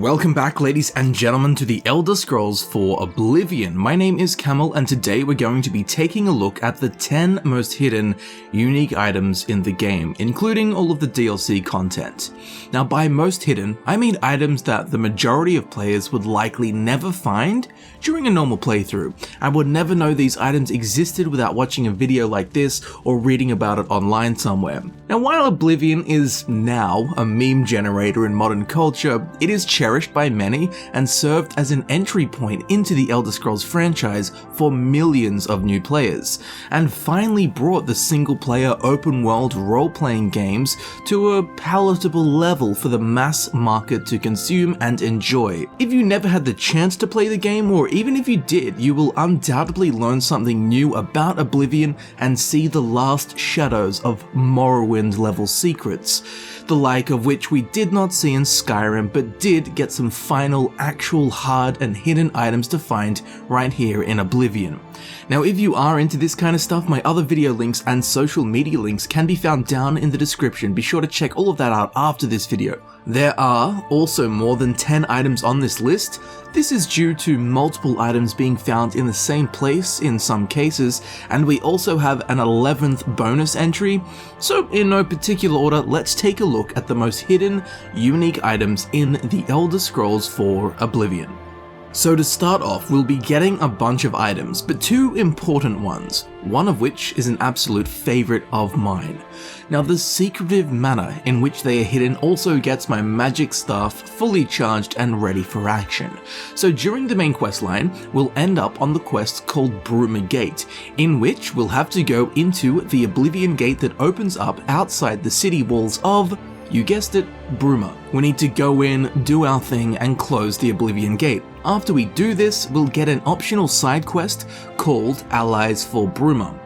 Welcome back, ladies and gentlemen, to the Elder Scrolls IV Oblivion. My name is Camel, and today we're going to be taking a look at the 10 most hidden, unique items in the game, including all of the DLC content. Now, by most hidden, I mean items that the majority of players would likely never find during a normal playthrough, and would never know these items existed without watching a video like this or reading about it online somewhere. Now, while Oblivion is now a meme generator in modern culture, it is cherished by many and served as an entry point into the Elder Scrolls franchise for millions of new players, and finally brought the single-player open-world role-playing games to a palatable level for the mass market to consume and enjoy. If you never had the chance to play the game, or even if you did, you will undoubtedly learn something new about Oblivion and see the last shadows of Morrowind-level secrets, the like of which we did not see in Skyrim, but did get some final, actual, hard and hidden items to find right here in Oblivion. Now, if you are into this kind of stuff, my other video links and social media links can be found down in the description. Be sure to check all of that out after this video. There are also more than 10 items on this list. This is due to multiple items being found in the same place in some cases, and we also have an 11th bonus entry. So in no particular order, let's take a look at the most hidden, unique items in the Elder Scrolls IV Oblivion. So to start off, we'll be getting a bunch of items, but two important ones, one of which is an absolute favorite of mine. Now, the secretive manner in which they are hidden also gets my magic staff fully charged and ready for action. So during the main quest line, we'll end up on the quest called Bruma Gate, in which we'll have to go into the Oblivion Gate that opens up outside the city walls of, you guessed it, Bruma. We need to go in, do our thing, and close the Oblivion Gate. After we do this, we'll get an optional side quest called Allies for Bruma,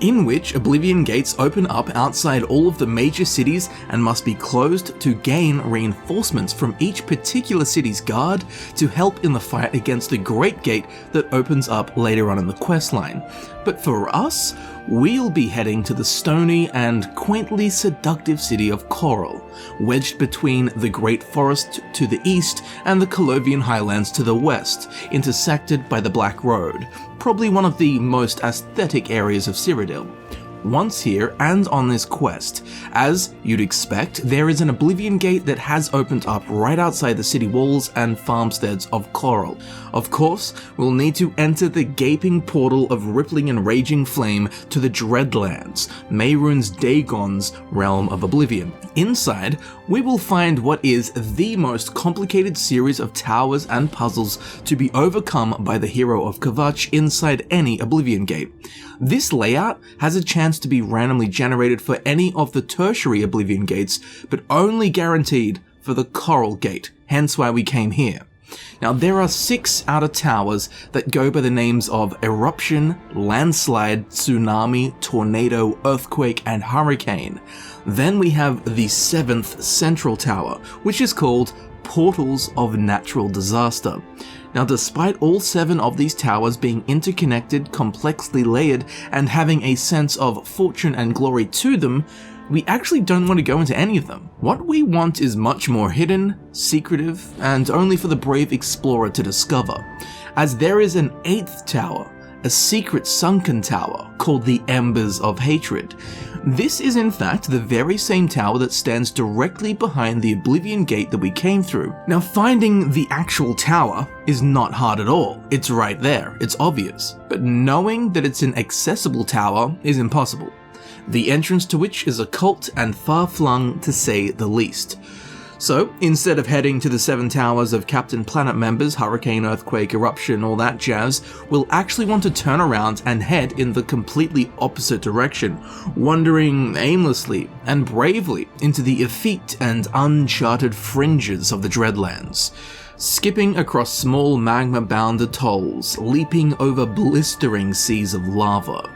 in which Oblivion Gates open up outside all of the major cities and must be closed to gain reinforcements from each particular city's guard to help in the fight against the Great Gate that opens up later on in the questline. But for us, we'll be heading to the stony and quaintly seductive city of Coral, wedged between the Great Forest to the east and the Calliben Highlands to the west, intersected by the Black Road, probably one of the most aesthetic areas of Cyrodiil. Once here and on this quest, as you'd expect, there is an Oblivion Gate that has opened up right outside the city walls and farmsteads of Coral. Of course, we'll need to enter the gaping portal of rippling and raging flame to the Dreadlands, Mehrunes Dagon's realm of Oblivion. Inside, we will find what is the most complicated series of towers and puzzles to be overcome by the hero of Kvatch inside any Oblivion Gate. This layout has a chance to be randomly generated for any of the tertiary Oblivion Gates, but only guaranteed for the Coral Gate, hence why we came here. Now, there are 6 outer towers that go by the names of Eruption, Landslide, Tsunami, Tornado, Earthquake, and Hurricane. Then we have the 7th central tower, which is called Portals of Natural Disaster. Now, despite all 7 of these towers being interconnected, complexly layered, and having a sense of fortune and glory to them, we actually don't want to go into any of them. What we want is much more hidden, secretive, and only for the brave explorer to discover, as there is an 8th tower, a secret sunken tower called the Embers of Hatred. This is in fact the very same tower that stands directly behind the Oblivion Gate that we came through. Now, finding the actual tower is not hard at all. It's right there, it's obvious. But knowing that it's an accessible tower is impossible, the entrance to which is occult and far-flung to say the least. So, instead of heading to the 7 towers of Captain Planet members, Hurricane, Earthquake, Eruption, all that jazz, we'll actually want to turn around and head in the completely opposite direction, wandering aimlessly and bravely into the effete and uncharted fringes of the Dreadlands, skipping across small magma-bound atolls, leaping over blistering seas of lava.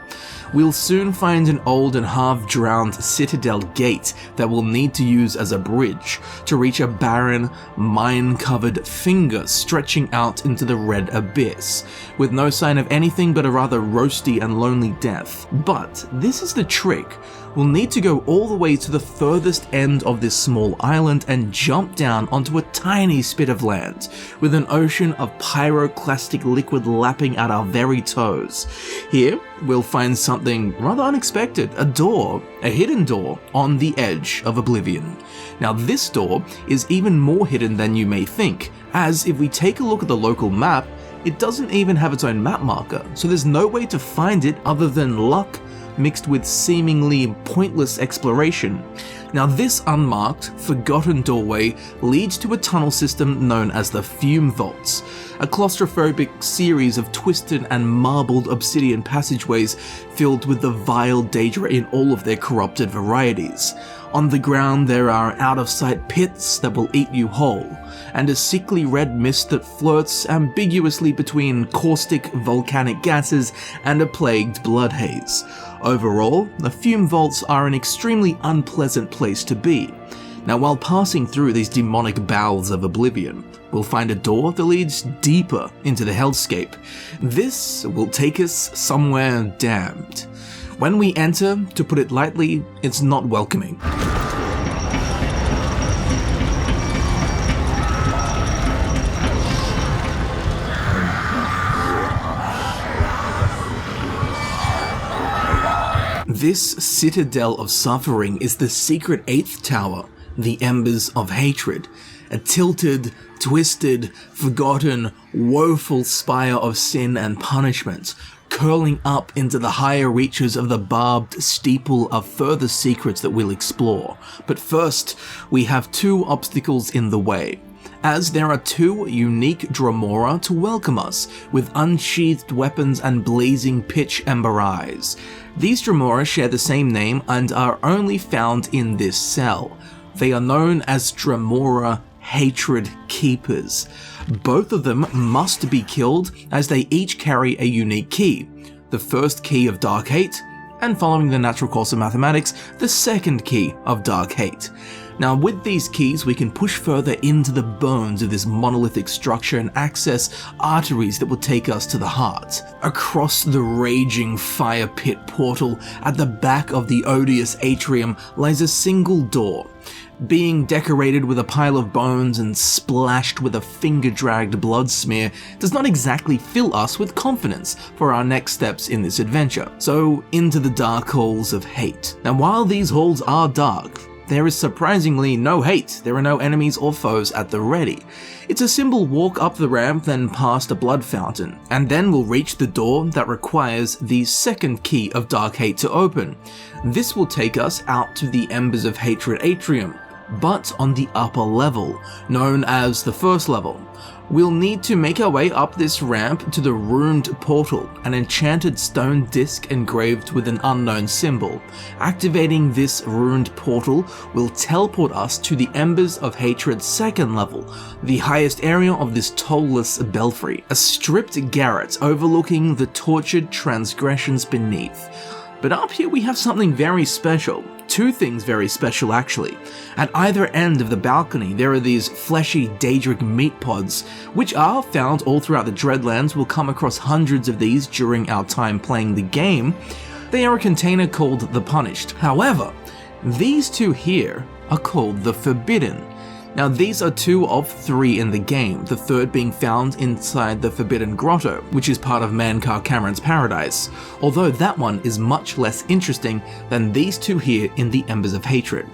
We'll soon find an old and half-drowned citadel gate that we'll need to use as a bridge to reach a barren, mine-covered finger stretching out into the red abyss, with no sign of anything but a rather roasty and lonely death. But this is the trick. we'll need to go all the way to the furthest end of this small island and jump down onto a tiny spit of land, with an ocean of pyroclastic liquid lapping at our very toes. Here, we'll find something rather unexpected, a hidden door on the edge of Oblivion. Now this door is even more hidden than you may think, as if we take a look at the local map, it doesn't even have its own map marker, so there's no way to find it other than luck mixed with seemingly pointless exploration. Now this unmarked, forgotten doorway leads to a tunnel system known as the Fume Vaults, a claustrophobic series of twisted and marbled obsidian passageways filled with the vile Daedra in all of their corrupted varieties. On the ground there are out-of-sight pits that will eat you whole, and a sickly red mist that flirts ambiguously between caustic volcanic gases and a plagued blood haze. Overall, the Fume Vaults are an extremely unpleasant place to be. Now, while passing through these demonic bowels of Oblivion, we'll find a door that leads deeper into the hellscape. This will take us somewhere damned. When we enter, to put it lightly, it's not welcoming. This citadel of suffering is the secret 8th tower, the Embers of Hatred, a tilted, twisted, forgotten, woeful spire of sin and punishment, curling up into the higher reaches of the barbed steeple of further secrets that we'll explore. But first, we have 2 obstacles in the way, as there are 2 unique Dremora to welcome us, with unsheathed weapons and blazing pitch ember eyes. These Dremora share the same name and are only found in this cell. They are known as Dremora Hatred Keepers. Both of them must be killed as they each carry a unique key. The first key of Dark Hate, and following the natural course of mathematics, the second key of Dark Hate. Now with these keys we can push further into the bones of this monolithic structure and access arteries that will take us to the heart. Across the raging fire pit portal at the back of the odious atrium lies a single door, being decorated with a pile of bones and splashed with a finger-dragged blood smear does not exactly fill us with confidence for our next steps in this adventure. So into the dark halls of hate. Now while these halls are dark, there is surprisingly no hate. There are no enemies or foes at the ready. It's a simple walk up the ramp, then past a blood fountain, and then we'll reach the door that requires the second key of Dark Hate to open. This will take us out to the Embers of Hatred atrium, but on the upper level, known as the first level. We'll need to make our way up this ramp to the Ruined Portal, an enchanted stone disc engraved with an unknown symbol. Activating this Ruined Portal will teleport us to the Embers of Hatred's second level, the highest area of this tollless belfry, a stripped garret overlooking the tortured transgressions beneath. But up here we have something very special. 2 things very special actually. At either end of the balcony there are these fleshy Daedric meat pods, which are found all throughout the Dreadlands. We'll come across hundreds of these during our time playing the game. They are a container called the Punished. However, these 2 here are called the Forbidden. Now these are 2 of 3 in the game, the third being found inside the Forbidden Grotto, which is part of Mankar Cameron's paradise, although that one is much less interesting than these 2 here in the Embers of Hatred,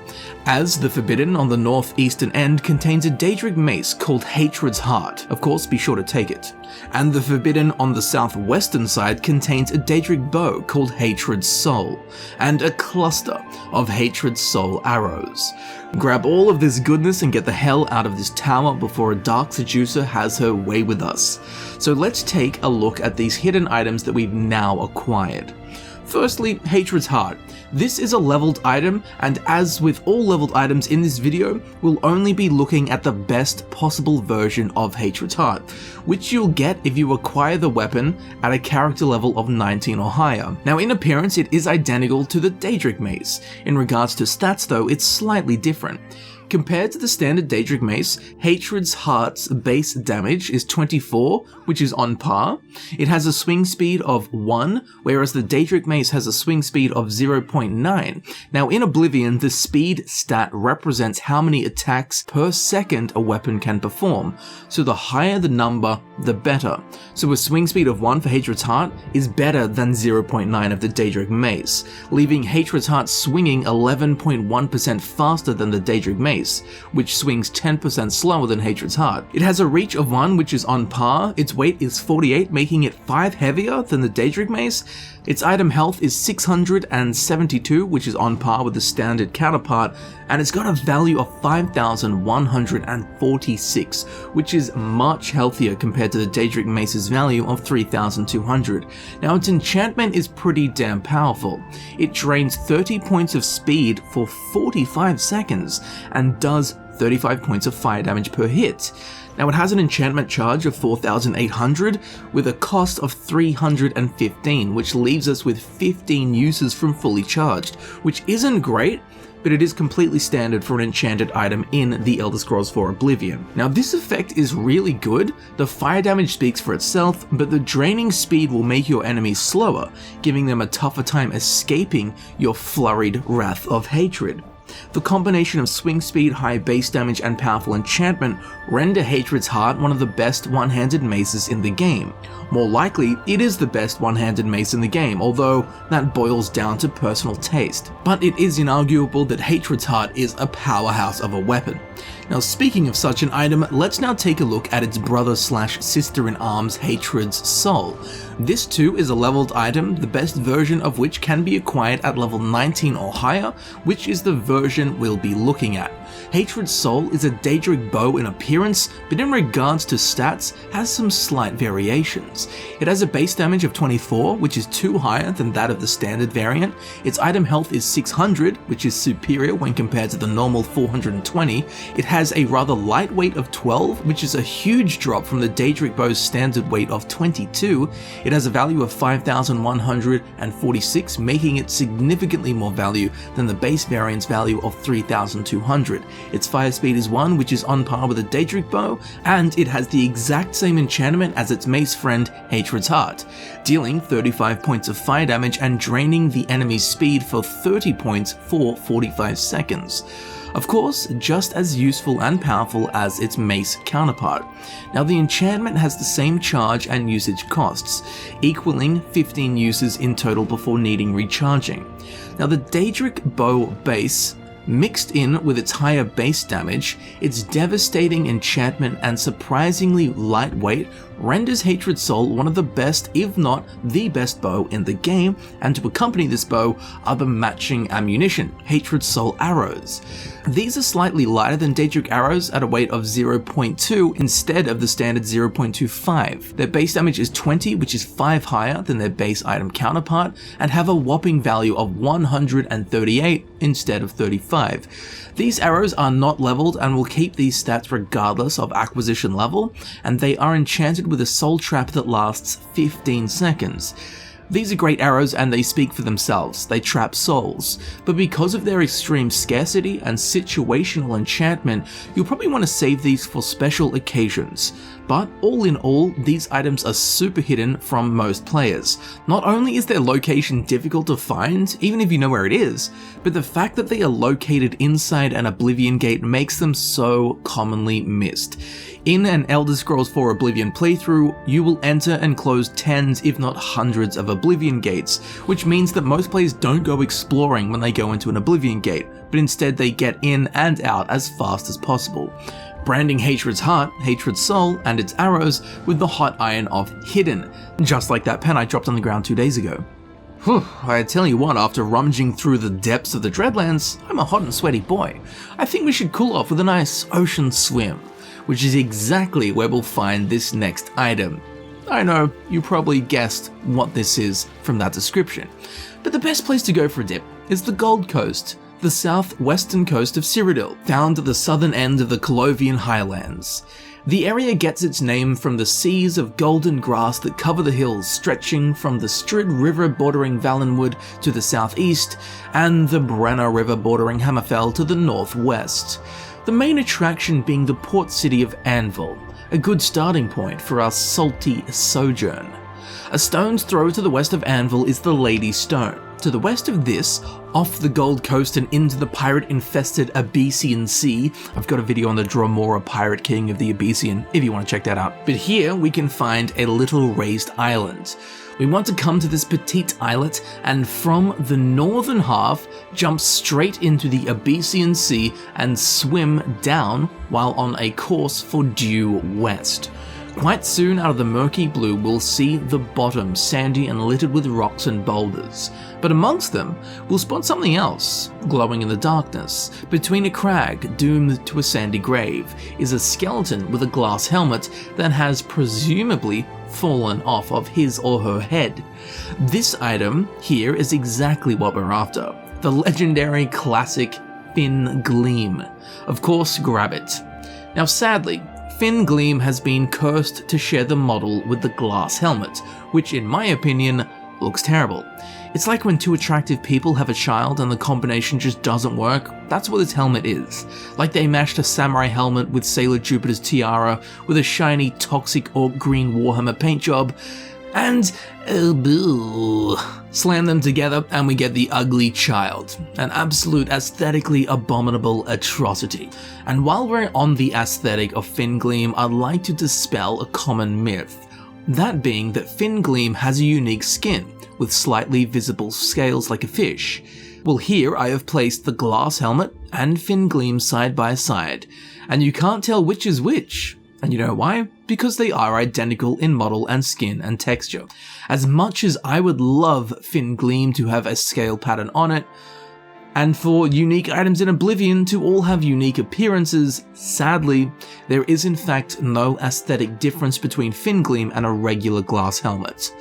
as the Forbidden on the northeastern end contains a Daedric mace called Hatred's Heart. Of course, be sure to take it. And the Forbidden on the southwestern side contains a Daedric bow called Hatred's Soul, and a cluster of Hatred's Soul arrows. Grab all of this goodness and get the hell out of this tower before a dark seducer has her way with us. So let's take a look at these hidden items that we've now acquired. Firstly, Hatred's Heart. This is a leveled item, and as with all leveled items in this video, we'll only be looking at the best possible version of Hatred's Heart, which you'll get if you acquire the weapon at a character level of 19 or higher. Now in appearance it is identical to the Daedric Mace. In regards to stats though, it's slightly different. Compared to the standard Daedric Mace, Hatred's Heart's base damage is 24, which is on par. It has a swing speed of 1, whereas the Daedric Mace has a swing speed of 0.9. Now in Oblivion, the speed stat represents how many attacks per second a weapon can perform, so the higher the number, the better. So a swing speed of 1 for Hatred's Heart is better than 0.9 of the Daedric Mace, leaving Hatred's Heart swinging 11.1% faster than the Daedric Mace, which swings 10% slower than Hatred's Heart. It has a reach of 1, which is on par. Its weight is 48, making it 5 heavier than the Daedric Mace. Its item health is 672, which is on par with the standard counterpart, and it's got a value of 5,146, which is much healthier compared to the Daedric Mace's value of 3,200. Now its enchantment is pretty damn powerful. It drains 30 points of speed for 45 seconds, and does 35 points of fire damage per hit. Now it has an enchantment charge of 4,800 with a cost of 315, which leaves us with 15 uses from fully charged, which isn't great, but it is completely standard for an enchanted item in the Elder Scrolls IV Oblivion. Now this effect is really good. The fire damage speaks for itself, but the draining speed will make your enemies slower, giving them a tougher time escaping your flurried wrath of hatred. The combination of swing speed, high base damage, and powerful enchantment render Hatred's Heart one of the best one-handed maces in the game. More likely, it is the best one-handed mace in the game, although that boils down to personal taste. But it is inarguable that Hatred's Heart is a powerhouse of a weapon. Now speaking of such an item, let's now take a look at its brother/sister-in-arms Hatred's Soul. This too is a leveled item, the best version of which can be acquired at level 19 or higher, which is the version we'll be looking at. Hatred's Soul is a Daedric bow in appearance, but in regards to stats, has some slight variations. It has a base damage of 24, which is 2 higher than that of the standard variant. Its item health is 600, which is superior when compared to the normal 420. It has a rather light weight of 12, which is a huge drop from the Daedric bow's standard weight of 22. It has a value of 5,146, making it significantly more value than the base variant's value of 3,200. Its fire speed is 1, which is on par with a Daedric bow, and it has the exact same enchantment as its mace friend Hatred's Heart, dealing 35 points of fire damage and draining the enemy's speed for 30 points for 45 seconds. Of course, just as useful and powerful as its mace counterpart. Now the enchantment has the same charge and usage costs, equaling 15 uses in total before needing recharging. Now the Daedric bow base, mixed in with its higher base damage, its devastating enchantment and surprisingly lightweight renders Hatred's Soul one of the best, if not the best bow in the game, and to accompany this bow are the matching ammunition, Hatred's Soul arrows. These are slightly lighter than Daedric arrows at a weight of 0.2 instead of the standard 0.25. Their base damage is 20, which is 5 higher than their base item counterpart, and have a whopping value of 138 instead of 35. These arrows are not leveled and will keep these stats regardless of acquisition level, and they are enchanted with a soul trap that lasts 15 seconds. These are great arrows and they speak for themselves, they trap souls, but because of their extreme scarcity and situational enchantment, you'll probably want to save these for special occasions. But all in all, these items are super hidden from most players. Not only is their location difficult to find, even if you know where it is, but the fact that they are located inside an Oblivion gate makes them so commonly missed. In an Elder Scrolls IV Oblivion playthrough, you will enter and close tens if not hundreds of Oblivion gates, which means that most players don't go exploring when they go into an Oblivion gate, but instead they get in and out as fast as possible, branding Hatred's Heart, Hatred's Soul, and its arrows with the hot iron of hidden, just like that pen I dropped on the ground 2 days ago. Whew, I tell you what, after rummaging through the depths of the Dreadlands, I'm a hot and sweaty boy. I think we should cool off with a nice ocean swim, which is exactly where we'll find this next item. I know, you probably guessed what this is from that description, but the best place to go for a dip is the Gold Coast, the southwestern coast of Cyrodiil, found at the southern end of the Calliben highlands. The area gets its name from the seas of golden grass that cover the hills stretching from the Strid River bordering Valenwood to the southeast and the Brenner River bordering Hammerfell to the northwest. The main attraction being the port city of Anvil, a good starting point for our salty sojourn. A stone's throw to the west of Anvil is the Lady Stone. To the west of this, off the Gold Coast and into the pirate-infested Abyssian Sea. I've got a video on the Dromora Pirate King of the Abyssian, if you want to check that out. But here we can find a little raised island. We want to come to this petite islet and from the northern half, jump straight into the Abyssian Sea and swim down while on a course for due west. Quite soon out of the murky blue we'll see the bottom sandy and littered with rocks and boulders, but amongst them we'll spot something else, glowing in the darkness. Between a crag doomed to a sandy grave is a skeleton with a glass helmet that has presumably fallen off of his or her head. This item here is exactly what we're after, the legendary classic Fin Gleam. Of course, grab it. Now sadly, Fin Gleam has been cursed to share the model with the glass helmet, which in my opinion looks terrible. It's like when two attractive people have a child and the combination just doesn't work. That's what this helmet is. Like they mashed a samurai helmet with Sailor Jupiter's tiara with a shiny toxic orc green Warhammer paint job, and oh boo, slam them together and we get the ugly child, an absolute aesthetically abominable atrocity. And while we're on the aesthetic of Fin Gleam, I'd like to dispel a common myth, that being that Fin Gleam has a unique skin with slightly visible scales like a fish. Well, here I have placed the glass helmet and Fin Gleam side by side, and you can't tell which is which. And you know why? Because they are identical in model and skin and texture. As much as I would love Fin Gleam to have a scale pattern on it, and for unique items in Oblivion to all have unique appearances, sadly, there is in fact no aesthetic difference between Fin Gleam and a regular glass helmet.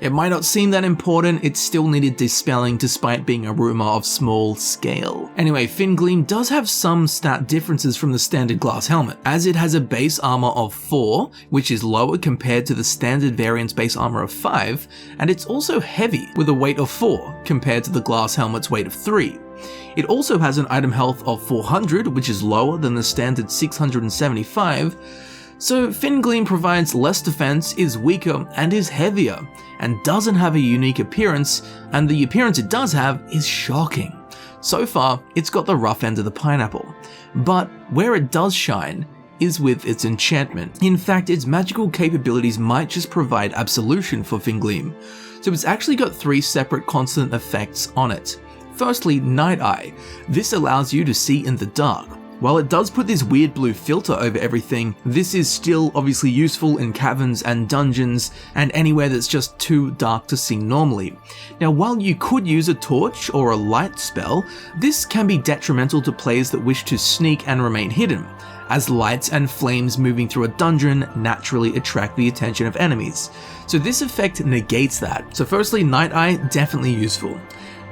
It might not seem that important, it still needed dispelling despite being a rumor of small scale. Anyway, Fin Gleam does have some stat differences from the standard glass helmet, as it has a base armor of 4, which is lower compared to the standard variant's base armor of 5, and it's also heavy with a weight of 4 compared to the glass helmet's weight of 3. It also has an item health of 400, which is lower than the standard 675, so Fin Gleam provides less defense, is weaker, and is heavier, and doesn't have a unique appearance, and the appearance it does have is shocking. So far, it's got the rough end of the pineapple, but where it does shine is with its enchantment. In fact, its magical capabilities might just provide absolution for Fin Gleam, so it's actually got 3 separate constant effects on it. Firstly, Night Eye. This allows you to see in the dark. While it does put this weird blue filter over everything, this is still obviously useful in caverns and dungeons and anywhere that's just too dark to see normally. Now, while you could use a torch or a light spell, this can be detrimental to players that wish to sneak and remain hidden, as lights and flames moving through a dungeon naturally attract the attention of enemies. So this effect negates that. So firstly, Night Eye, definitely useful.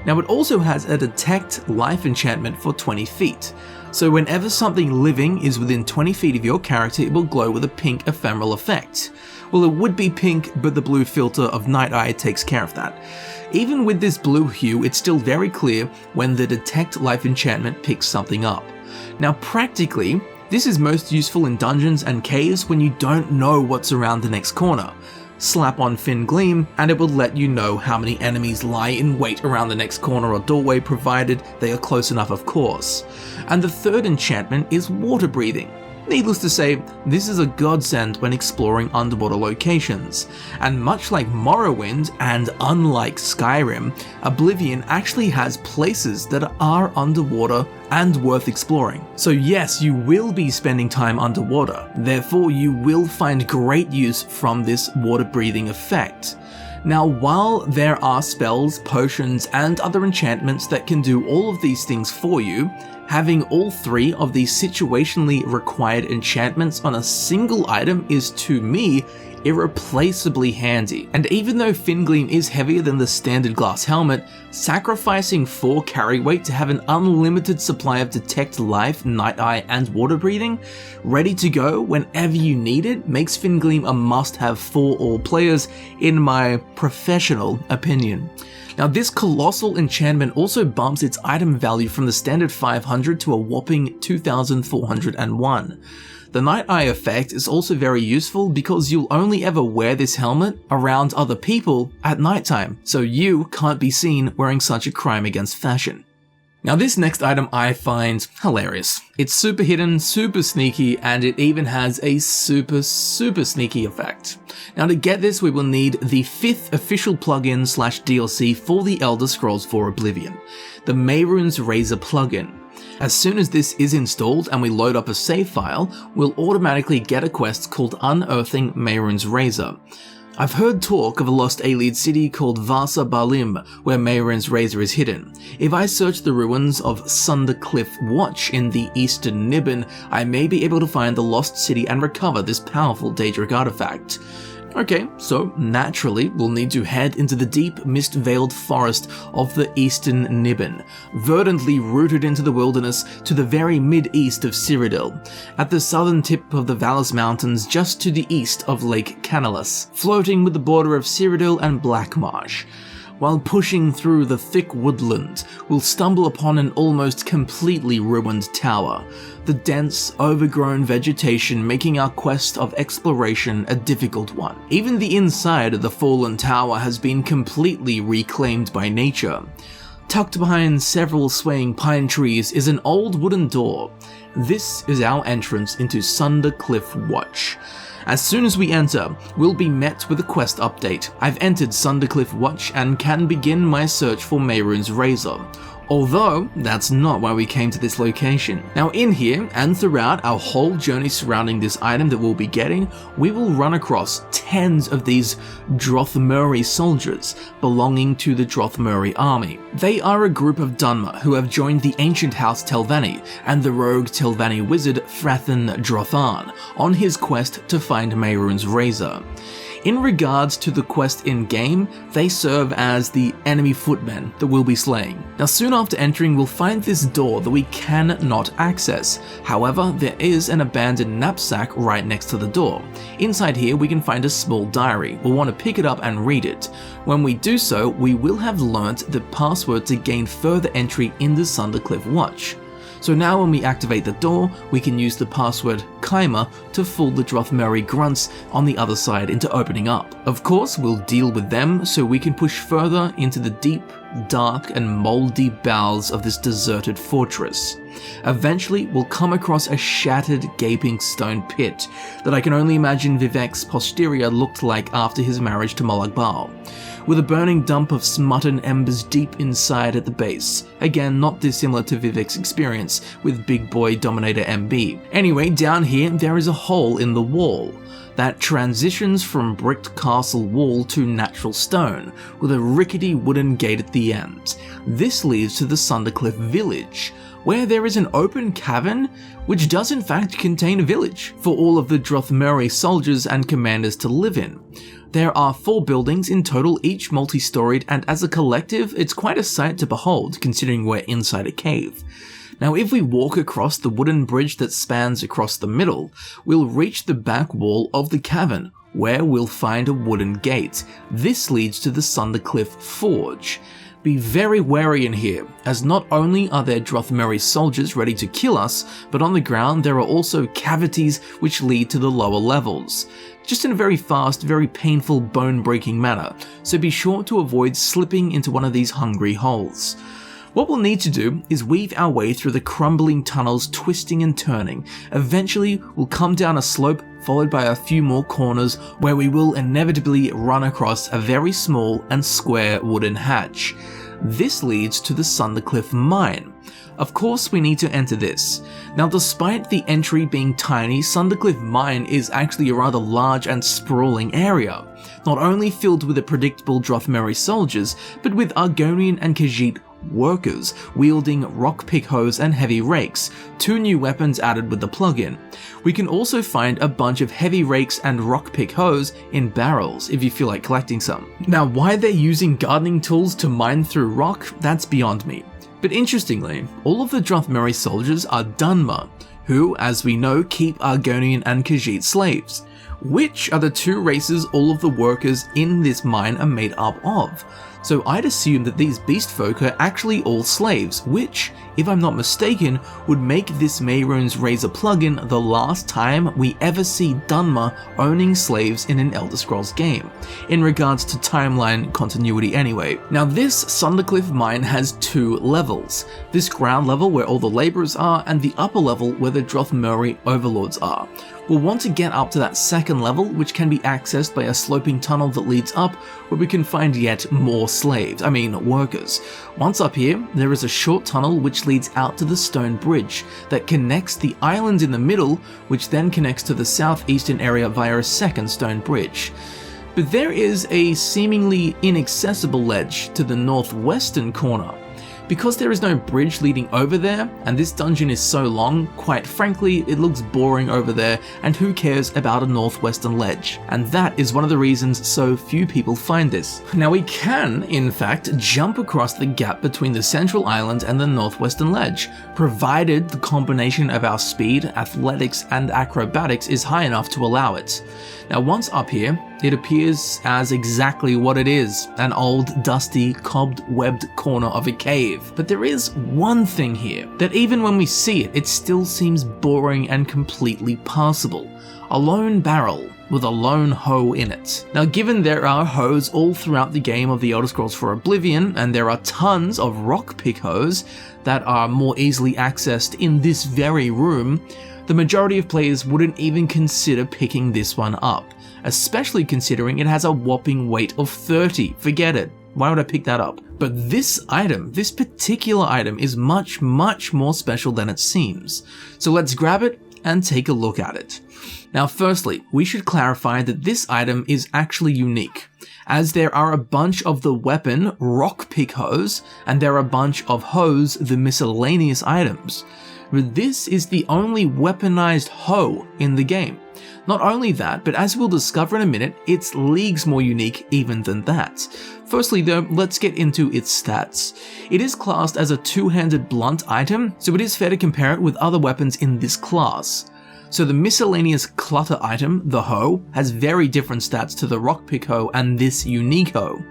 Now it also has a Detect Life enchantment for 20 feet. So whenever something living is within 20 feet of your character, it will glow with a pink ephemeral effect. Well, it would be pink, but the blue filter of Night Eye takes care of that. Even with this blue hue, it's still very clear when the Detect Life enchantment picks something up. Now practically, this is most useful in dungeons and caves when you don't know what's around the next corner. Slap on Fin Gleam and it will let you know how many enemies lie in wait around the next corner or doorway, provided they are close enough, of course. And the third enchantment is Water Breathing. Needless to say, this is a godsend when exploring underwater locations, and much like Morrowind and unlike Skyrim, Oblivion actually has places that are underwater and worth exploring. So yes, you will be spending time underwater, therefore you will find great use from this water breathing effect. Now, while there are spells, potions, and other enchantments that can do all of these things for you, having all 3 of these situationally required enchantments on a single item is, to me, irreplaceably handy. And even though Fin Gleam is heavier than the standard glass helmet, sacrificing 4 carry weight to have an unlimited supply of Detect Life, Night Eye, and Water Breathing ready to go whenever you need it makes Fin Gleam a must-have for all players, in my professional opinion. Now this colossal enchantment also bumps its item value from the standard 500 to a whopping 2401. The Night Eye effect is also very useful because you'll only ever wear this helmet around other people at nighttime, so you can't be seen wearing such a crime against fashion. Now this next item I find hilarious. It's super hidden, super sneaky, and it even has a super sneaky effect. Now to get this we will need the 5th official plugin / DLC for the Elder Scrolls IV Oblivion, the Mehrunes Razor plugin. As soon as this is installed and we load up a save file, we'll automatically get a quest called Unearthing Mehrunes Razor. I've heard talk of a lost Ayleid city called Vasa Balim, where Mehrunes Razor is hidden. If I search the ruins of Sundercliff Watch in the eastern Niben, I may be able to find the lost city and recover this powerful Daedric artifact. Okay, so naturally we'll need to head into the deep mist-veiled forest of the eastern Niben, verdantly rooted into the wilderness to the very mid-east of Cyrodiil, at the southern tip of the Vallis Mountains just to the east of Lake Canalus, floating with the border of Cyrodiil and Blackmarsh. While pushing through the thick woodland, we'll stumble upon an almost completely ruined tower, the dense, overgrown vegetation making our quest of exploration a difficult one. Even the inside of the fallen tower has been completely reclaimed by nature. Tucked behind several swaying pine trees is an old wooden door. This is our entrance into Sundercliff Watch. As soon as we enter, we'll be met with a quest update. I've entered Sundercliff Watch and can begin my search for Mehrunes Razor. Although, that's not why we came to this location. Now in here, and throughout our whole journey surrounding this item that we'll be getting, we will run across tens of these Drothmeri soldiers belonging to the Drothmeri army. They are a group of Dunmer who have joined the ancient house Telvanni and the rogue Telvanni wizard Frathen Drothan on his quest to find Mehrunes Razor. In regards to the quest in-game, they serve as the enemy footmen that we'll be slaying. Now soon after entering, we'll find this door that we cannot access. However, there is an abandoned knapsack right next to the door. Inside here, we can find a small diary. We'll want to pick it up and read it. When we do so, we will have learnt the password to gain further entry in the Sundercliff Watch. So now when we activate the door, we can use the password Kaima to fool the Drothmeri grunts on the other side into opening up. Of course, we'll deal with them so we can push further into the deep, dark and moldy bowels of this deserted fortress. Eventually, we'll come across a shattered, gaping stone pit that I can only imagine Vivek's posterior looked like after his marriage to Molag with a burning dump of smutton embers deep inside at the base. Again, not dissimilar to Vivek's experience with Big Boy Dominator MB. Anyway, down here, there is a hole in the wall that transitions from bricked castle wall to natural stone, with a rickety wooden gate at the end. This leads to the Sundercliff village, where there is an open cavern which does in fact contain a village for all of the Drothmeri soldiers and commanders to live in. There are 4 buildings in total, each multi-storied, and as a collective, it's quite a sight to behold considering we're inside a cave. Now if we walk across the wooden bridge that spans across the middle, we'll reach the back wall of the cavern, where we'll find a wooden gate. This leads to the Sundercliff Forge. Be very wary in here, as not only are there Drothmeri soldiers ready to kill us, but on the ground there are also cavities which lead to the lower levels. Just in a very fast, very painful, bone-breaking manner, so be sure to avoid slipping into one of these hungry holes. What we'll need to do is weave our way through the crumbling tunnels, twisting and turning. Eventually, we'll come down a slope followed by a few more corners where we will inevitably run across a very small and square wooden hatch. This leads to the Sundercliff Mine. Of course, we need to enter this. Now, despite the entry being tiny, Sundercliff Mine is actually a rather large and sprawling area, not only filled with the predictable Drothmeri soldiers, but with Argonian and Khajiit workers wielding rock pick hoes and heavy rakes, 2 new weapons added with the plugin. We can also find a bunch of heavy rakes and rock pick hoes in barrels if you feel like collecting some. Now, why they're using gardening tools to mine through rock, that's beyond me. But interestingly, all of the Drothmeri soldiers are Dunmer, who, as we know, keep Argonian and Khajiit slaves. which are the two races all of the workers in this mine are made up of. So I'd assume that these beast folk are actually all slaves, which, if I'm not mistaken, would make this Mehrunes Razor plugin the last time we ever see Dunmer owning slaves in an Elder Scrolls game, in regards to timeline continuity anyway. Now this Sundercliff mine has two levels, this ground level where all the labourers are, and the upper level where the Drothmeri overlords are. We'll want to get up to that second level, which can be accessed by a sloping tunnel that leads up, where we can find yet more workers. Once up here, there is a short tunnel which leads out to the stone bridge that connects the island in the middle, which then connects to the southeastern area via a second stone bridge. But there is a seemingly inaccessible ledge to the northwestern corner. Because there is no bridge leading over there, and this dungeon is so long, quite frankly, it looks boring over there, and who cares about a northwestern ledge? And that is one of the reasons so few people find this. Now we can, in fact, jump across the gap between the central island and the northwestern ledge, provided the combination of our speed, athletics, and acrobatics is high enough to allow it. Now once up here, it appears as exactly what it is, an old, dusty, cobwebbed corner of a cave. But there is one thing here, that even when we see it, it still seems boring and completely passable. A lone barrel with a lone hoe in it. Now given there are hoes all throughout the game of the Elder Scrolls for Oblivion, and there are tons of rock pick hoes that are more easily accessed in this very room, the majority of players wouldn't even consider picking this one up, especially considering it has a whopping weight of 30. Forget it. Why would I pick that up? But this item, this particular item, is much more special than it seems. So let's grab it and take a look at it. Now firstly, we should clarify that this item is actually unique, as there are a bunch of the weapon rock pick hoes, and there are a bunch of hoes the miscellaneous items. But this is the only weaponized hoe in the game. Not only that, but as we'll discover in a minute, it's leagues more unique even than that. Firstly though, let's get into its stats. It is classed as a two-handed blunt item, so it is fair to compare it with other weapons in this class. So the miscellaneous clutter item, the hoe, has very different stats to the rock pick hoe and this unique hoe.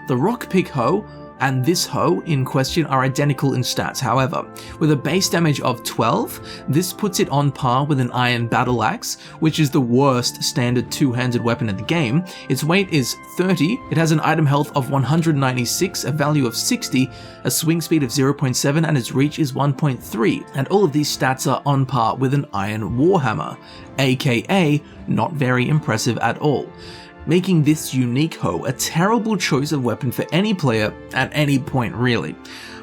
The rock pick hoe and this hoe in question are identical in stats, however. With a base damage of 12, this puts it on par with an iron battle axe, which is the worst standard two-handed weapon in the game. Its weight is 30, it has an item health of 196, a value of 60, a swing speed of 0.7, and its reach is 1.3, and all of these stats are on par with an iron warhammer, aka not very impressive at all, making this unique hoe a terrible choice of weapon for any player at any point really.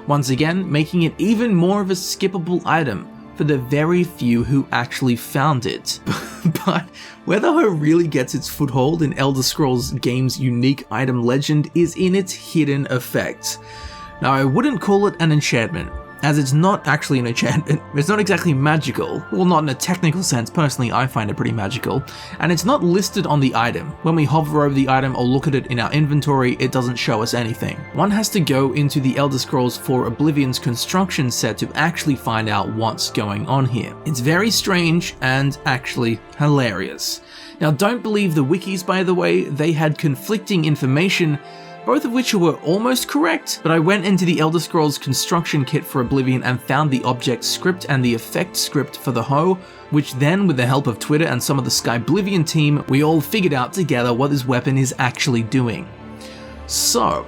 Once again, making it even more of a skippable item for the very few who actually found it. But where the hoe really gets its foothold in Elder Scrolls game's unique item legend is in its hidden effect. Now I wouldn't call it an enchantment, as it's not actually an enchantment. It's not exactly magical. Well, not in a technical sense. Personally, I find it pretty magical. And it's not listed on the item. When we hover over the item or look at it in our inventory, it doesn't show us anything. One has to go into the Elder Scrolls for Oblivion's construction set to actually find out what's going on here. It's very strange and actually hilarious. Now, don't believe the wikis, by the way. They had conflicting information, both of which were almost correct, but I went into the Elder Scrolls construction kit for Oblivion and found the object script and the effect script for the hoe, which then, with the help of Twitter and some of the Skyblivion team, we all figured out together what this weapon is actually doing. So,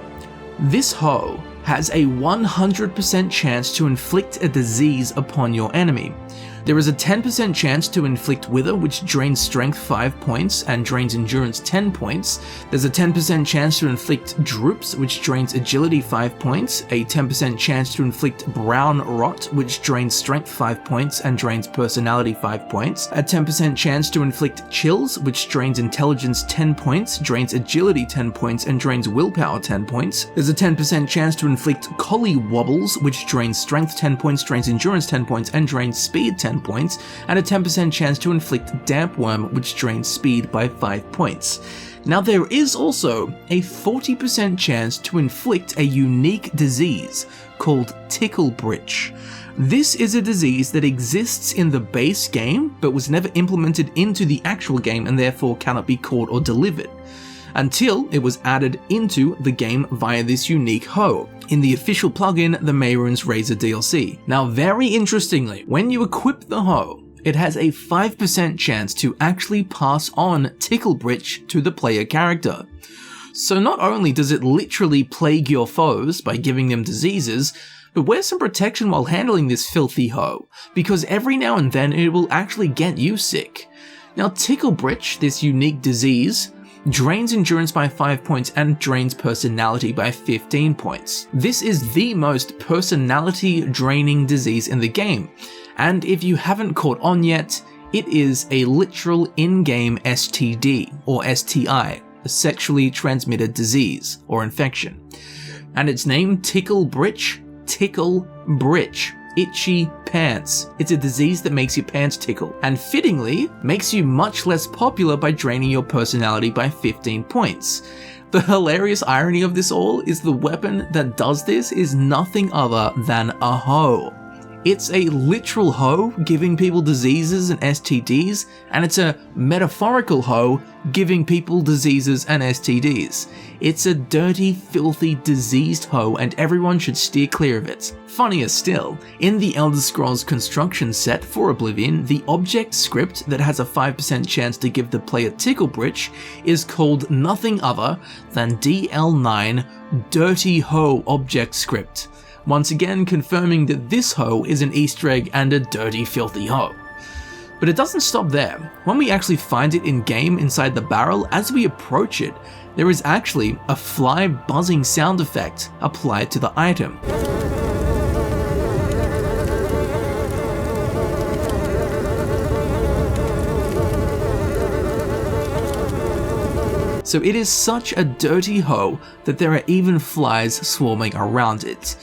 this hoe has a 100% chance to inflict a disease upon your enemy. There is a 10% chance to inflict Wither, which drains Strength 5 points and drains Endurance 10 points. There's a 10% chance to inflict Droops, which drains Agility 5 points. A 10% chance to inflict Brown Rot, which drains Strength 5 points and drains Personality 5 points. A 10% chance to inflict Chills, which drains Intelligence 10 points, drains Agility 10 points, and drains Willpower 10 points. There's a 10% chance to inflict Collie Wobbles, which drains Strength 10 points, drains Endurance 10 points, and drains Speed 10 10 points, and a 10% chance to inflict Damp Worm, which drains speed by 5 points. Now there is also a 40% chance to inflict a unique disease called Tickle Britch. This is a disease that exists in the base game, but was never implemented into the actual game and therefore cannot be caught or delivered, until it was added into the game via this unique hoe in the official plugin, the Mehrunes Razor DLC. Now very interestingly, when you equip the hoe, it has a 5% chance to actually pass on Tickle Britch to the player character. So not only does it literally plague your foes by giving them diseases, but wear some protection while handling this filthy hoe, because every now and then it will actually get you sick. Now Tickle Britch, this unique disease, drains endurance by 5 points and drains personality by 15 points. This is the most personality draining disease in the game, and if you haven't caught on yet, it is a literal in-game STD, or STI, a sexually transmitted disease or infection. And its name, Tickle Britch, Tickle Britch, itchy pants. It's a disease that makes your pants tickle, and fittingly, makes you much less popular by draining your personality by 15 points. The hilarious irony of this all is the weapon that does this is nothing other than a hoe. It's a literal hoe giving people diseases and STDs, and it's a metaphorical hoe giving people diseases and STDs. It's a dirty, filthy, diseased hoe, and everyone should steer clear of it. Funnier still, in the Elder Scrolls construction set for Oblivion, the object script that has a 5% chance to give the player Tickle Britch is called nothing other than DL9 Dirty Hoe Object Script. Once again confirming that this hoe is an Easter egg and a dirty, filthy hoe. But it doesn't stop there. When we actually find it in-game inside the barrel, as we approach it, there is actually a fly buzzing sound effect applied to the item. So it is such a dirty hoe that there are even flies swarming around it.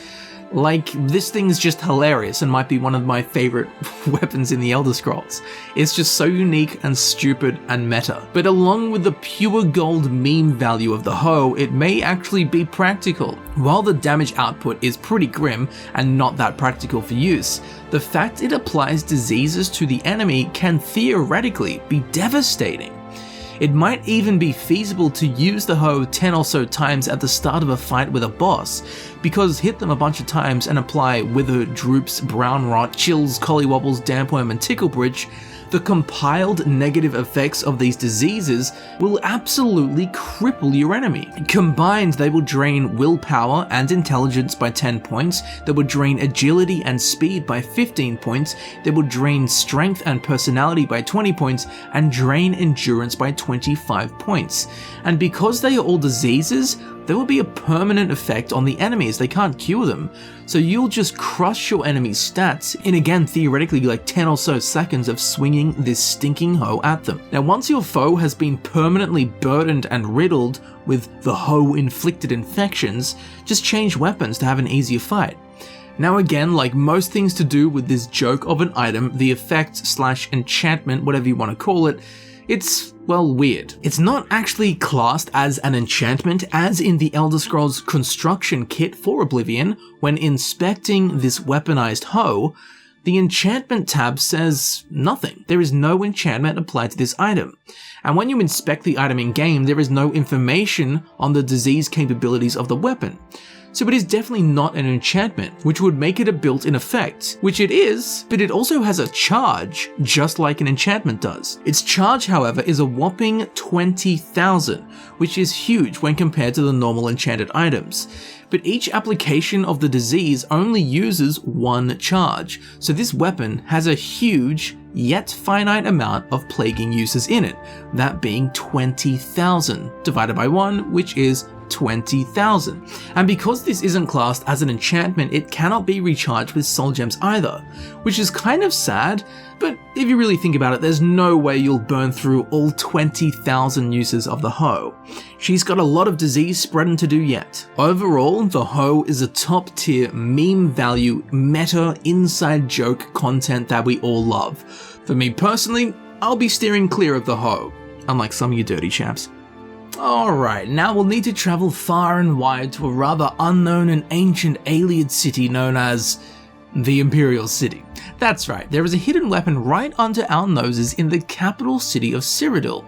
Like, this thing's just hilarious and might be one of my favorite weapons in the Elder Scrolls. It's just so unique and stupid and meta. But along with the pure gold meme value of the hoe, it may actually be practical. While the damage output is pretty grim and not that practical for use, the fact it applies diseases to the enemy can theoretically be devastating. It might even be feasible to use the hoe 10 or so times at the start of a fight with a boss, because hit them a bunch of times and apply Wither, Droops, Brown Rot, Chills, Collywobbles, Dampworm, and Tickle Britch, the compiled negative effects of these diseases will absolutely cripple your enemy. Combined, they will drain willpower and intelligence by 10 points, they will drain agility and speed by 15 points, they will drain strength and personality by 20 points, and drain endurance by 25 points. And because they are all diseases, there will be a permanent effect on the enemies. They can't cure them. So you'll just crush your enemy's stats in, again, theoretically like 10 or so seconds of swinging this stinking hoe at them. Now, once your foe has been permanently burdened and riddled with the hoe-inflicted infections, just change weapons to have an easier fight. Now again, like most things to do with this joke of an item, the effect/enchantment, whatever you want to call it, it's, well, weird. It's not actually classed as an enchantment as in the Elder Scrolls construction kit for Oblivion. When inspecting this weaponized hoe, the enchantment tab says nothing. There is no enchantment applied to this item. And when you inspect the item in game, there is no information on the disease capabilities of the weapon. So it is definitely not an enchantment, which would make it a built-in effect, which it is, but it also has a charge, just like an enchantment does. Its charge, however, is a whopping 20,000, which is huge when compared to the normal enchanted items. But each application of the disease only uses one charge, so this weapon has a huge, yet finite amount of plaguing uses in it, that being 20,000, divided by 1, which is 20,000. And because this isn't classed as an enchantment, it cannot be recharged with soul gems either, which is kind of sad, but if you really think about it, there's no way you'll burn through all 20,000 uses of the hoe. She's got a lot of disease spreading to do yet. Overall, the hoe is a top tier meme value meta inside joke content that we all love. For me personally, I'll be steering clear of the hoe, unlike some of you dirty chaps. Alright, now we'll need to travel far and wide to a rather unknown and ancient Ayleid city known as the Imperial City. That's right, there is a hidden weapon right under our noses in the capital city of Cyrodiil.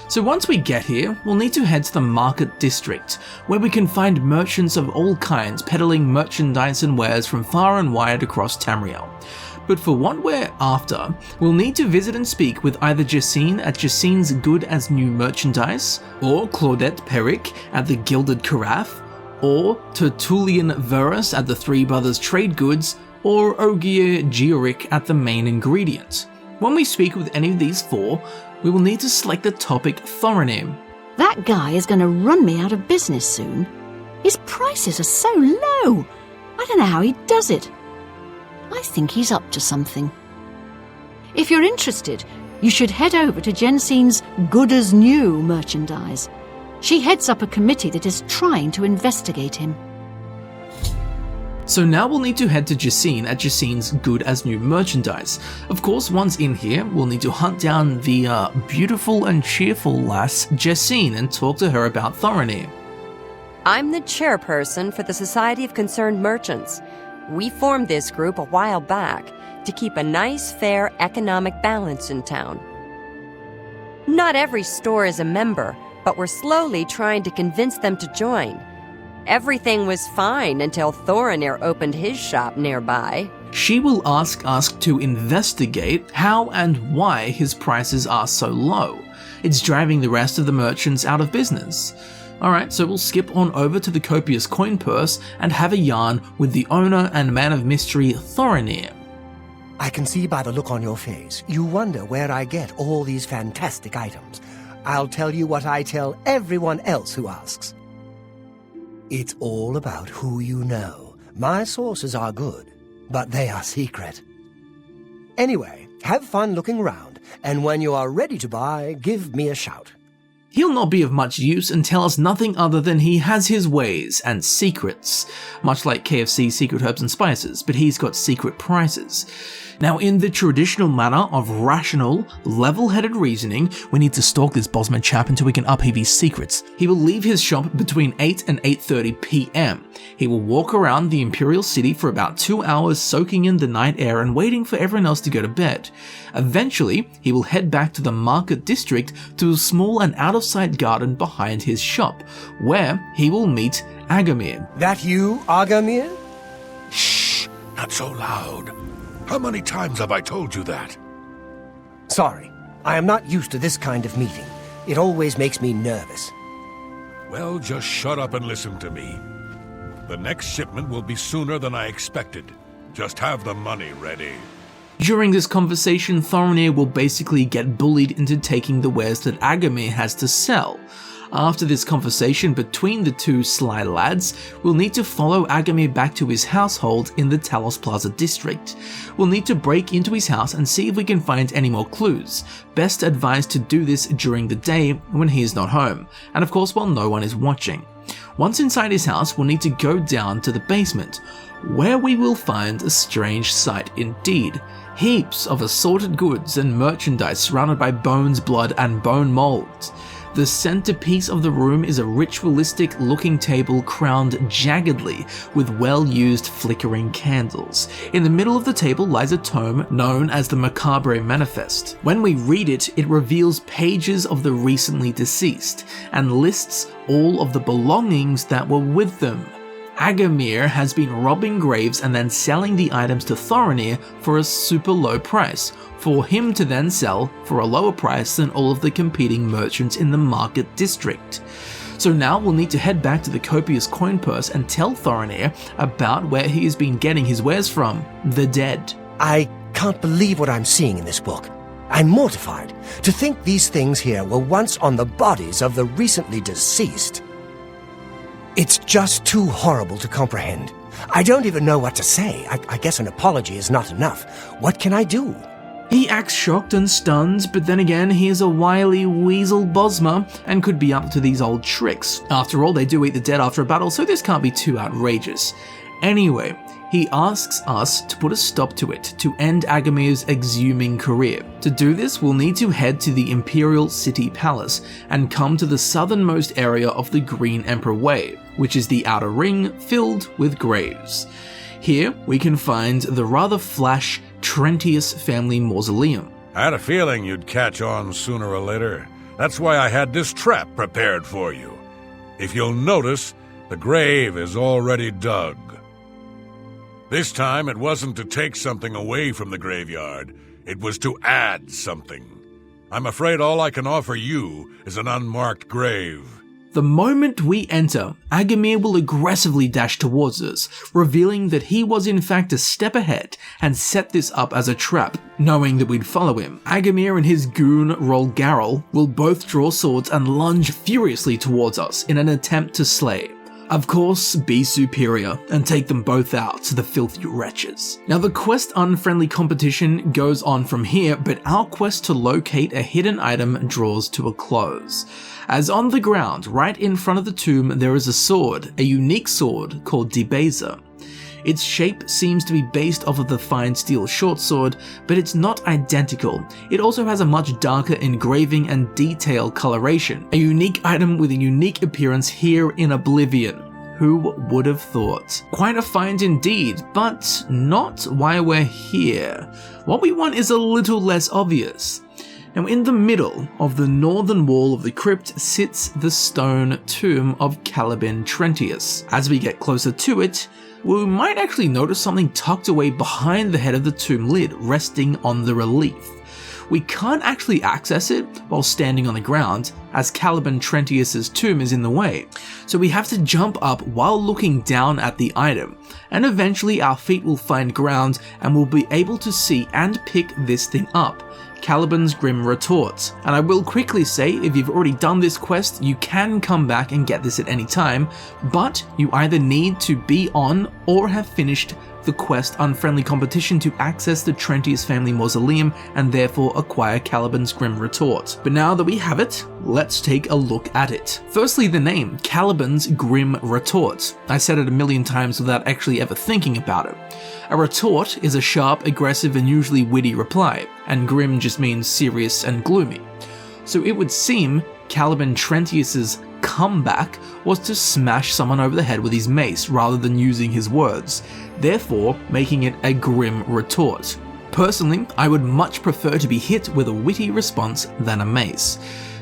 So once we get here, we'll need to head to the Market District, where we can find merchants of all kinds peddling merchandise and wares from far and wide across Tamriel. But for what we're after, we'll need to visit and speak with either Ly'ssane at Ly'sane's Good as New Merchandise, or Claudette Peric at the Gilded Carafe, or Tertullian Verus at the Three Brothers Trade Goods, or Ogier Georic at the Main Ingredient. When we speak with any of these four, we will need to select the topic Thorinir. That guy is going to run me out of business soon. His prices are so low. I don't know how he does it. I think he's up to something. If you're interested, you should head over to Jensen's Good as New merchandise. She heads up a committee that is trying to investigate him. So now we'll need to head to Ly'ssane at Ly'sane's Good as New Merchandise. Of course, once in here, we'll need to hunt down the beautiful and cheerful lass Ly'ssane and talk to her about Thorinir. I'm the chairperson for the Society of Concerned Merchants. We formed this group a while back to keep a nice, fair economic balance in town. Not every store is a member, but we're slowly trying to convince them to join. Everything was fine until Thorinir opened his shop nearby. She will ask us to investigate how and why his prices are so low. It's driving the rest of the merchants out of business. Alright, so we'll skip on over to the copious coin purse and have a yarn with the owner and man of mystery, Thorinir. I can see by the look on your face, you wonder where I get all these fantastic items. I'll tell you what I tell everyone else who asks. It's all about who you know. My sources are good, but they are secret. Anyway, have fun looking around, and when you are ready to buy, give me a shout. He'll not be of much use and tell us nothing other than he has his ways and secrets, much like KFC's secret herbs and spices, but he's got secret prices. Now, in the traditional manner of rational, level-headed reasoning, we need to stalk this Bosman chap until we can upheave his secrets. He will leave his shop between 8 and 8:30 PM. He will walk around the Imperial City for about 2 hours, soaking in the night air and waiting for everyone else to go to bed. Eventually, he will head back to the Market District to a small and out-of-sight garden behind his shop, where he will meet Agamir. That you, Agamir? Shh! Not so loud. How many times have I told you that? Sorry, I am not used to this kind of meeting. It always makes me nervous. Well, just shut up and listen to me. The next shipment will be sooner than I expected. Just have the money ready. During this conversation, Thorinir will basically get bullied into taking the wares that Agamir has to sell. After this conversation between the two sly lads, we'll need to follow Agamir back to his household in the Talos Plaza district. We'll need to break into his house and see if we can find any more clues. Best advised to do this during the day when he is not home, and of course while no one is watching. Once inside his house, we'll need to go down to the basement, where we will find a strange sight indeed. Heaps of assorted goods and merchandise surrounded by bones, blood, and bone molds. The centerpiece of the room is a ritualistic looking table crowned jaggedly with well-used flickering candles. In the middle of the table lies a tome known as the Macabre Manifest. When we read it, it reveals pages of the recently deceased and lists all of the belongings that were with them. Agamir has been robbing graves and then selling the items to Thorinir for a super low price, for him to then sell for a lower price than all of the competing merchants in the Market District. So now we'll need to head back to the copious coin purse and tell Thorinir about where he has been getting his wares from, the dead. I can't believe what I'm seeing in this book. I'm mortified to think these things here were once on the bodies of the recently deceased. It's just too horrible to comprehend. I don't even know what to say. I guess an apology is not enough. What can I do? He acts shocked and stunned, but then again, he is a wily weasel Bosma and could be up to these old tricks. After all, they do eat the dead after a battle, so this can't be too outrageous. Anyway, he asks us to put a stop to it, to end Agamir's exhuming career. To do this, we'll need to head to the Imperial City Palace and come to the southernmost area of the Green Emperor Way, which is the outer ring filled with graves. Here, we can find the rather flash Trentius family mausoleum. I had a feeling you'd catch on sooner or later. That's why I had this trap prepared for you. If you'll notice, the grave is already dug. This time, it wasn't to take something away from the graveyard. It was to add something. I'm afraid all I can offer you is an unmarked grave. The moment we enter, Agamir will aggressively dash towards us, revealing that he was in fact a step ahead and set this up as a trap. Knowing that we'd follow him, Agamir and his goon Rolgarol will both draw swords and lunge furiously towards us in an attempt to slay. Of course, be superior and take them both out, the filthy wretches. Now the quest unfriendly competition goes on from here, but our quest to locate a hidden item draws to a close. As on the ground, right in front of the tomb, there is a sword, a unique sword called Debaser. Its shape seems to be based off of the fine steel short sword, but it's not identical. It also has a much darker engraving and detail coloration, a unique item with a unique appearance here in Oblivion. Who would have thought? Quite a find indeed, but not why we're here. What we want is a little less obvious. Now, in the middle of the northern wall of the crypt sits the stone tomb of Calliben Trentius. As we get closer to it, we might actually notice something tucked away behind the head of the tomb lid, resting on the relief. We can't actually access it while standing on the ground, as Calliben Trentius's tomb is in the way, so we have to jump up while looking down at the item, and eventually our feet will find ground and we'll be able to see and pick this thing up. Calliben's Grim Retort. And I will quickly say, if you've already done this quest, you can come back and get this at any time, but you either need to be on or have finished the quest Unfriendly Competition to access the Trentius family mausoleum and therefore acquire Calliben's Grim Retort. But now that we have it, let's take a look at it. Firstly, the name, Calliben's Grim Retort. I said it a million times without actually ever thinking about it. A retort is a sharp, aggressive, and usually witty reply, and grim just means serious and gloomy. So it would seem Calliben Trentius's comeback was to smash someone over the head with his mace rather than using his words, therefore making it a grim retort. Personally, I would much prefer to be hit with a witty response than a mace.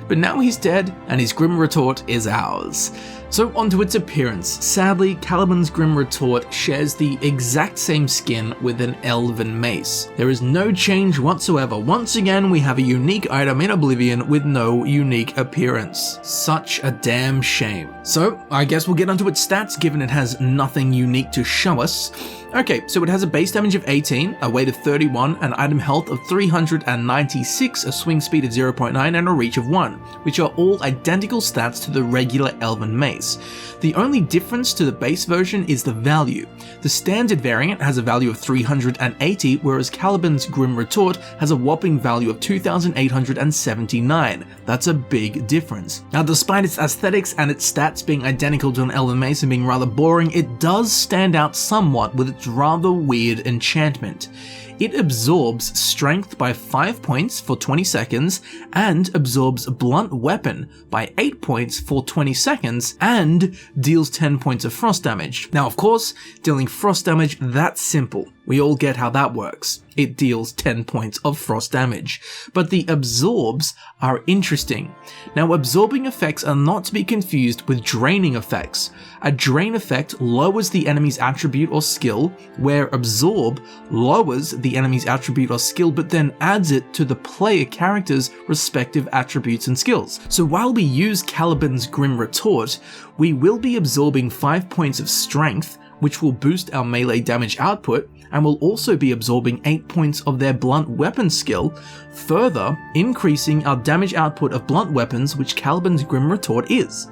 But now he's dead, and his Grim Retort is ours. So onto its appearance. Sadly, Calliben's Grim Retort shares the exact same skin with an elven mace. There is no change whatsoever. Once again, we have a unique item in Oblivion with no unique appearance. Such a damn shame. So I guess we'll get onto its stats, given it has nothing unique to show us. Okay, so it has a base damage of 18, a weight of 31, an item health of 396, a swing speed of 0.9, and a reach of 1, which are all identical stats to the regular elven mace. The only difference to the base version is the value. The standard variant has a value of 380, whereas Calliben's Grim Retort has a whopping value of 2,879. That's a big difference. Now, despite its aesthetics and its stats being identical to an elven mace and being rather boring, it does stand out somewhat with its rather weird enchantment. It absorbs strength by 5 points for 20 seconds and absorbs blunt weapon by 8 points for 20 seconds and deals 10 points of frost damage. Now, of course, dealing frost damage, that's simple. We all get how that works. It deals 10 points of frost damage. But the absorbs are interesting. Now, absorbing effects are not to be confused with draining effects. A drain effect lowers the enemy's attribute or skill, where absorb lowers the enemy's attribute or skill but then adds it to the player character's respective attributes and skills. So while we use Calliben's Grim Retort, we will be absorbing 5 points of strength, which will boost our melee damage output, and will also be absorbing 8 points of their blunt weapon skill, further increasing our damage output of blunt weapons, which Calliben's Grim Retort is.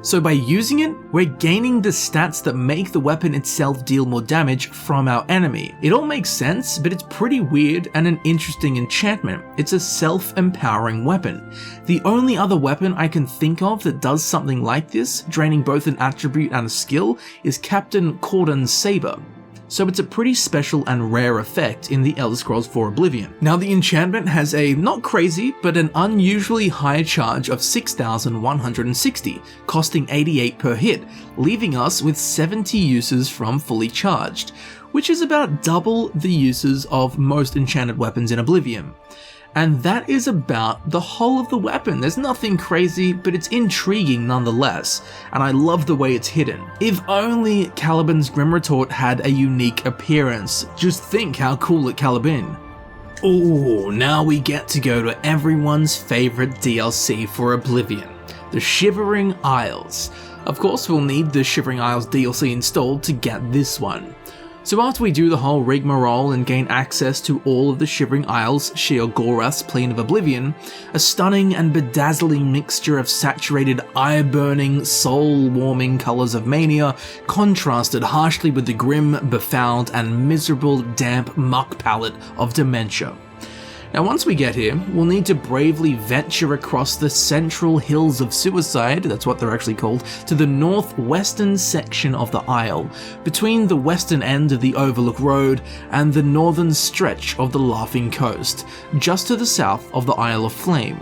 So by using it, we're gaining the stats that make the weapon itself deal more damage from our enemy. It all makes sense, but it's pretty weird and an interesting enchantment. It's a self-empowering weapon. The only other weapon I can think of that does something like this, draining both an attribute and a skill, is Captain Cordon's Saber. So it's a pretty special and rare effect in the Elder Scrolls IV Oblivion. Now the enchantment has a not crazy, but an unusually high charge of 6,160, costing 88 per hit, leaving us with 70 uses from fully charged, which is about double the uses of most enchanted weapons in Oblivion. And that is about the whole of the weapon. There's nothing crazy, but it's intriguing nonetheless, and I love the way it's hidden. If only Calliben's Grim Retort had a unique appearance. Just think how cool it could have been. Ooh, now we get to go to everyone's favorite DLC for Oblivion, the Shivering Isles. Of course, we'll need the Shivering Isles DLC installed to get this one. So after we do the whole rigmarole and gain access to all of the Shivering Isles' Sheogorath's Plane of Oblivion, a stunning and bedazzling mixture of saturated, eye-burning, soul-warming colours of mania, contrasted harshly with the grim, befouled and miserable, damp muck palette of dementia. Now once we get here, we'll need to bravely venture across the central hills of suicide, that's what they're actually called, to the northwestern section of the isle, between the western end of the Overlook Road and the northern stretch of the Laughing Coast, just to the south of the Isle of Flame.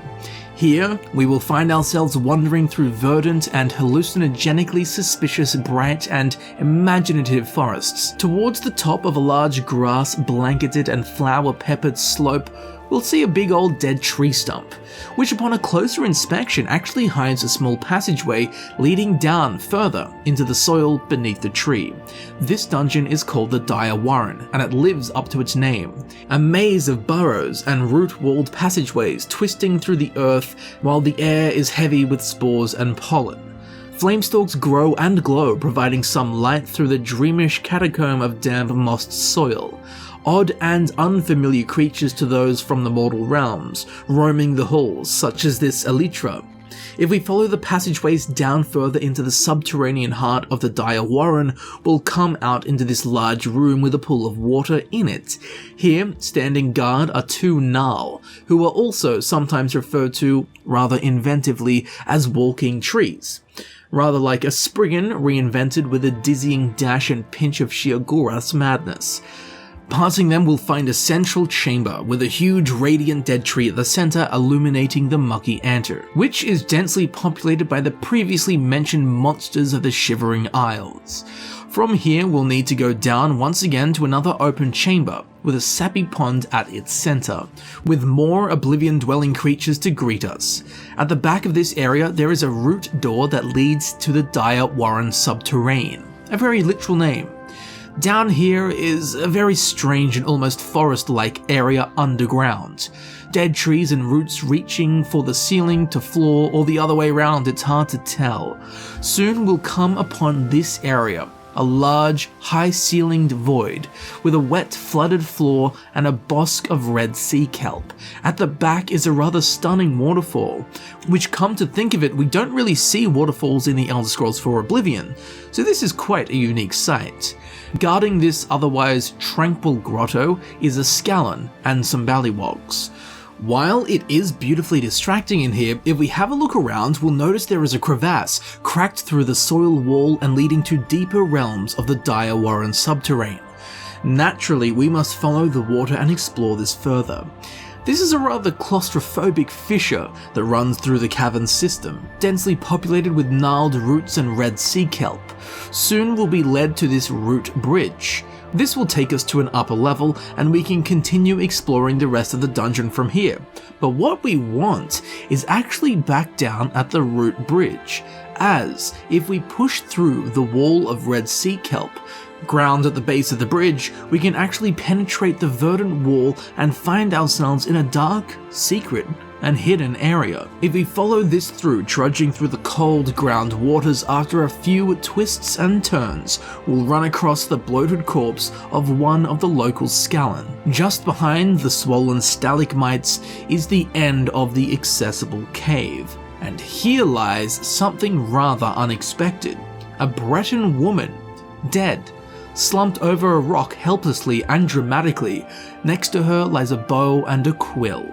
Here, we will find ourselves wandering through verdant and hallucinogenically suspicious bright and imaginative forests. Towards the top of a large grass-blanketed and flower-peppered slope, we'll see a big old dead tree stump, which upon a closer inspection actually hides a small passageway leading down further into the soil beneath the tree. This dungeon is called the Dire Warren, and it lives up to its name. A maze of burrows and root-walled passageways twisting through the earth while the air is heavy with spores and pollen. Flamestalks grow and glow, providing some light through the dreamish catacomb of damp mossed soil. Odd and unfamiliar creatures to those from the mortal realms, roaming the halls, such as this Elytra. If we follow the passageways down further into the subterranean heart of the Dire Warren, we'll come out into this large room with a pool of water in it. Here, standing guard are two Gnarl, who are also sometimes referred to, rather inventively, as walking trees. Rather like a Spriggan reinvented with a dizzying dash and pinch of Sheogorath's madness. Passing them, we'll find a central chamber with a huge radiant dead tree at the center illuminating the mucky anther, which is densely populated by the previously mentioned monsters of the Shivering Isles. From here, we'll need to go down once again to another open chamber with a sappy pond at its center, with more Oblivion-dwelling creatures to greet us. At the back of this area, there is a root door that leads to the Dire Warren subterrane, a very literal name. Down here is a very strange and almost forest-like area underground. Dead trees and roots reaching for the ceiling to floor or the other way around, it's hard to tell. Soon we'll come upon this area, a large, high-ceilinged void with a wet, flooded floor and a bosque of red sea kelp. At the back is a rather stunning waterfall, which, come to think of it, we don't really see waterfalls in the Elder Scrolls IV Oblivion, so this is quite a unique sight. Guarding this otherwise tranquil grotto is a Scallon and some Ballywogs. While it is beautifully distracting in here, if we have a look around, we'll notice there is a crevasse cracked through the soil wall and leading to deeper realms of the Dire Warren subterrane. Naturally, we must follow the water and explore this further. This is a rather claustrophobic fissure that runs through the cavern system, densely populated with gnarled roots and red sea kelp. Soon we'll be led to this root bridge. This will take us to an upper level and we can continue exploring the rest of the dungeon from here. But what we want is actually back down at the root bridge, as if we push through the wall of red sea kelp, ground at the base of the bridge, we can actually penetrate the verdant wall and find ourselves in a dark, secret, and hidden area. If we follow this through, trudging through the cold ground waters, after a few twists and turns, we'll run across the bloated corpse of one of the local Scallan. Just behind the swollen stalagmites is the end of the accessible cave. And here lies something rather unexpected. A Breton woman, dead, slumped over a rock helplessly and dramatically. Next to her lies a bow and a quill.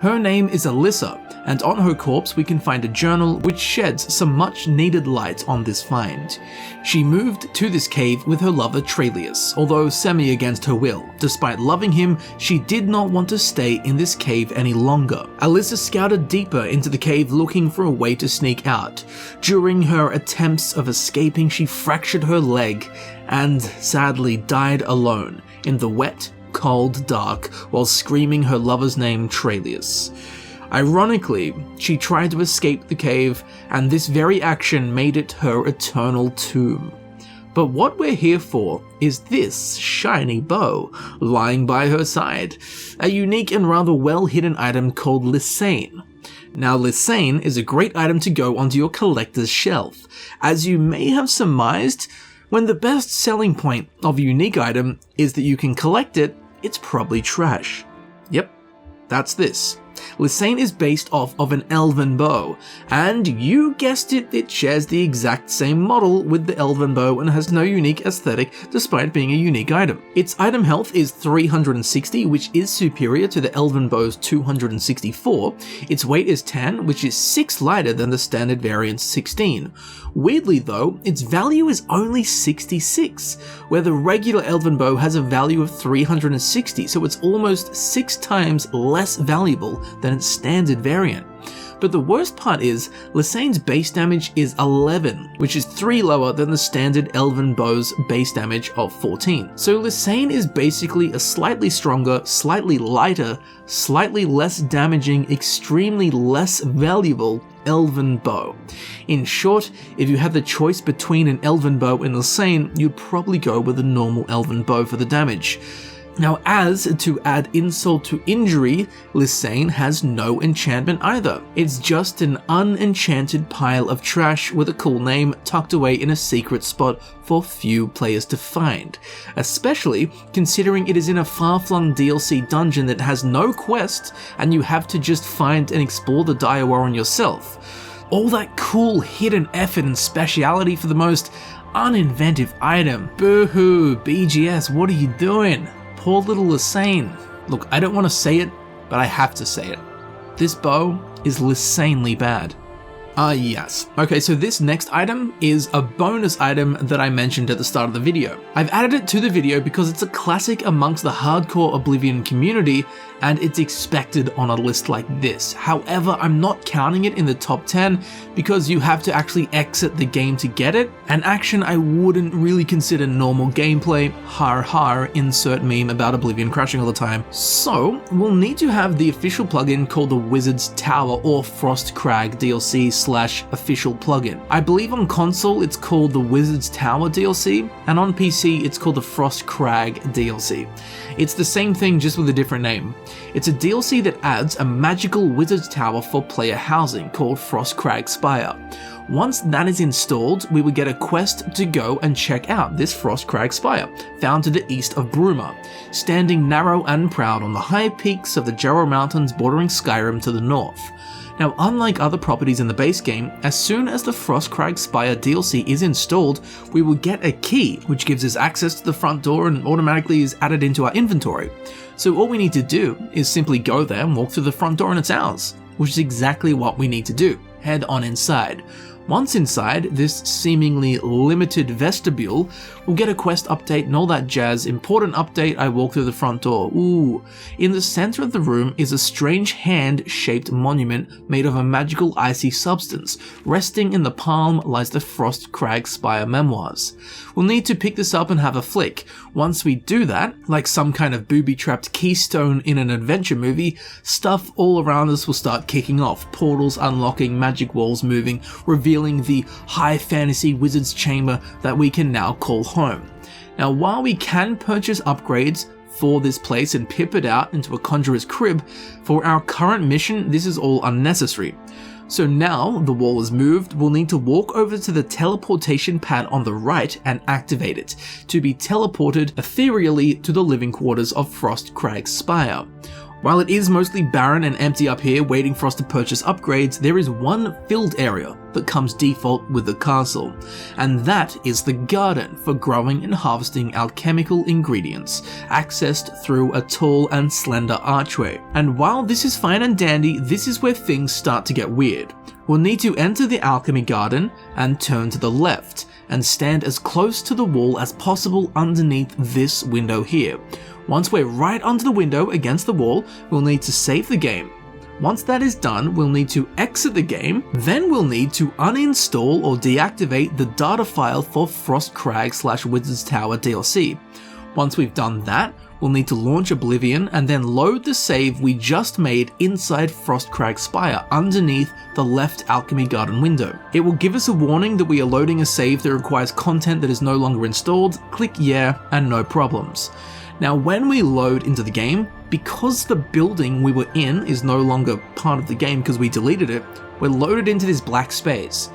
Her name is Alyssa, and on her corpse we can find a journal which sheds some much needed light on this find. She moved to this cave with her lover Trelius, although semi against her will. Despite loving him, she did not want to stay in this cave any longer. Alyssa scouted deeper into the cave looking for a way to sneak out. During her attempts of escaping, she fractured her leg and sadly died alone in the wet, cold dark while screaming her lover's name Trelius. Ironically, she tried to escape the cave, and this very action made it her eternal tomb. But what we're here for is this shiny bow lying by her side, a unique and rather well-hidden item called Ly'ssane. Now, Ly'ssane is a great item to go onto your collector's shelf. As you may have surmised, when the best selling point of a unique item is that you can collect it, it's probably trash. Yep, that's this. Ly'ssane is based off of an elven bow, and you guessed it, it shares the exact same model with the elven bow and has no unique aesthetic despite being a unique item. Its item health is 360, which is superior to the elven bow's 264. Its weight is 10, which is 6 lighter than the standard variant's 16. Weirdly though, its value is only 66, where the regular elven bow has a value of 360, so it's almost 6 times less valuable than its standard variant. But the worst part is, Ly'ssane's base damage is 11, which is 3 lower than the standard elven bow's base damage of 14. So Ly'ssane is basically a slightly stronger, slightly lighter, slightly less damaging, extremely less valuable elven bow. In short, if you had the choice between an elven bow and Ly'ssane, you'd probably go with a normal elven bow for the damage. Now, as to add insult to injury, Ly'ssane has no enchantment either. It's just an unenchanted pile of trash with a cool name tucked away in a secret spot for few players to find, especially considering it is in a far-flung DLC dungeon that has no quest and you have to just find and explore the Diawaran yourself. All that cool hidden effort and speciality for the most uninventive item. Boo-hoo, BGS, what are you doing? Poor little Ly'ssane. Look, I don't want to say it, but I have to say it. This bow is Ly'sanely bad. Yes. Okay, so this next item is a bonus item that I mentioned at the start of the video. I've added it to the video because it's a classic amongst the hardcore Oblivion community, and it's expected on a list like this. However, I'm not counting it in the top 10 because you have to actually exit the game to get it, an action I wouldn't really consider normal gameplay. Har har, insert meme about Oblivion crashing all the time. So, we'll need to have the official plugin called the Wizard's Tower or Frost Crag DLC / official plugin. I believe on console it's called the Wizard's Tower DLC, and on PC it's called the Frost Crag DLC. It's the same thing just with a different name. It's a DLC that adds a magical wizard's tower for player housing called Frost Crag Spire. Once that is installed, we will get a quest to go and check out this Frost Crag Spire, found to the east of Bruma, standing narrow and proud on the high peaks of the Jarrow Mountains bordering Skyrim to the north. Now, unlike other properties in the base game, as soon as the Frost Crag Spire DLC is installed, we will get a key, which gives us access to the front door and automatically is added into our inventory. So all we need to do is simply go there and walk through the front door and it's ours, which is exactly what we need to do. Head on inside. Once inside this seemingly limited vestibule, we'll get a quest update and all that jazz. Important update, I walk through the front door. Ooh. In the center of the room is a strange hand-shaped monument made of a magical icy substance. Resting in the palm lies the Frost Crag Spire memoirs. We'll need to pick this up and have a flick. Once we do that, like some kind of booby-trapped keystone in an adventure movie, stuff all around us will start kicking off. Portals unlocking, magic walls moving, revealing the high fantasy wizard's chamber that we can now call home. Now, while we can purchase upgrades for this place and pip it out into a conjurer's crib, for our current mission this is all unnecessary. So now the wall is moved, we'll need to walk over to the teleportation pad on the right and activate it, to be teleported ethereally to the living quarters of Frostcrag's Spire. While it is mostly barren and empty up here waiting for us to purchase upgrades, there is one filled area that comes default with the castle, and that is the garden for growing and harvesting alchemical ingredients, accessed through a tall and slender archway. And while this is fine and dandy, this is where things start to get weird. We'll need to enter the alchemy garden and turn to the left, and stand as close to the wall as possible underneath this window here. Once we're right under the window against the wall, we'll need to save the game. Once that is done, we'll need to exit the game, then we'll need to uninstall or deactivate the data file for Frostcrag/Wizard's Tower DLC. Once we've done that, we'll need to launch Oblivion and then load the save we just made inside Frostcrag's Spire underneath the left alchemy garden window. It will give us a warning that we are loading a save that requires content that is no longer installed. Click yeah and no problems. Now when we load into the game, because the building we were in is no longer part of the game because we deleted it, we're loaded into this black space.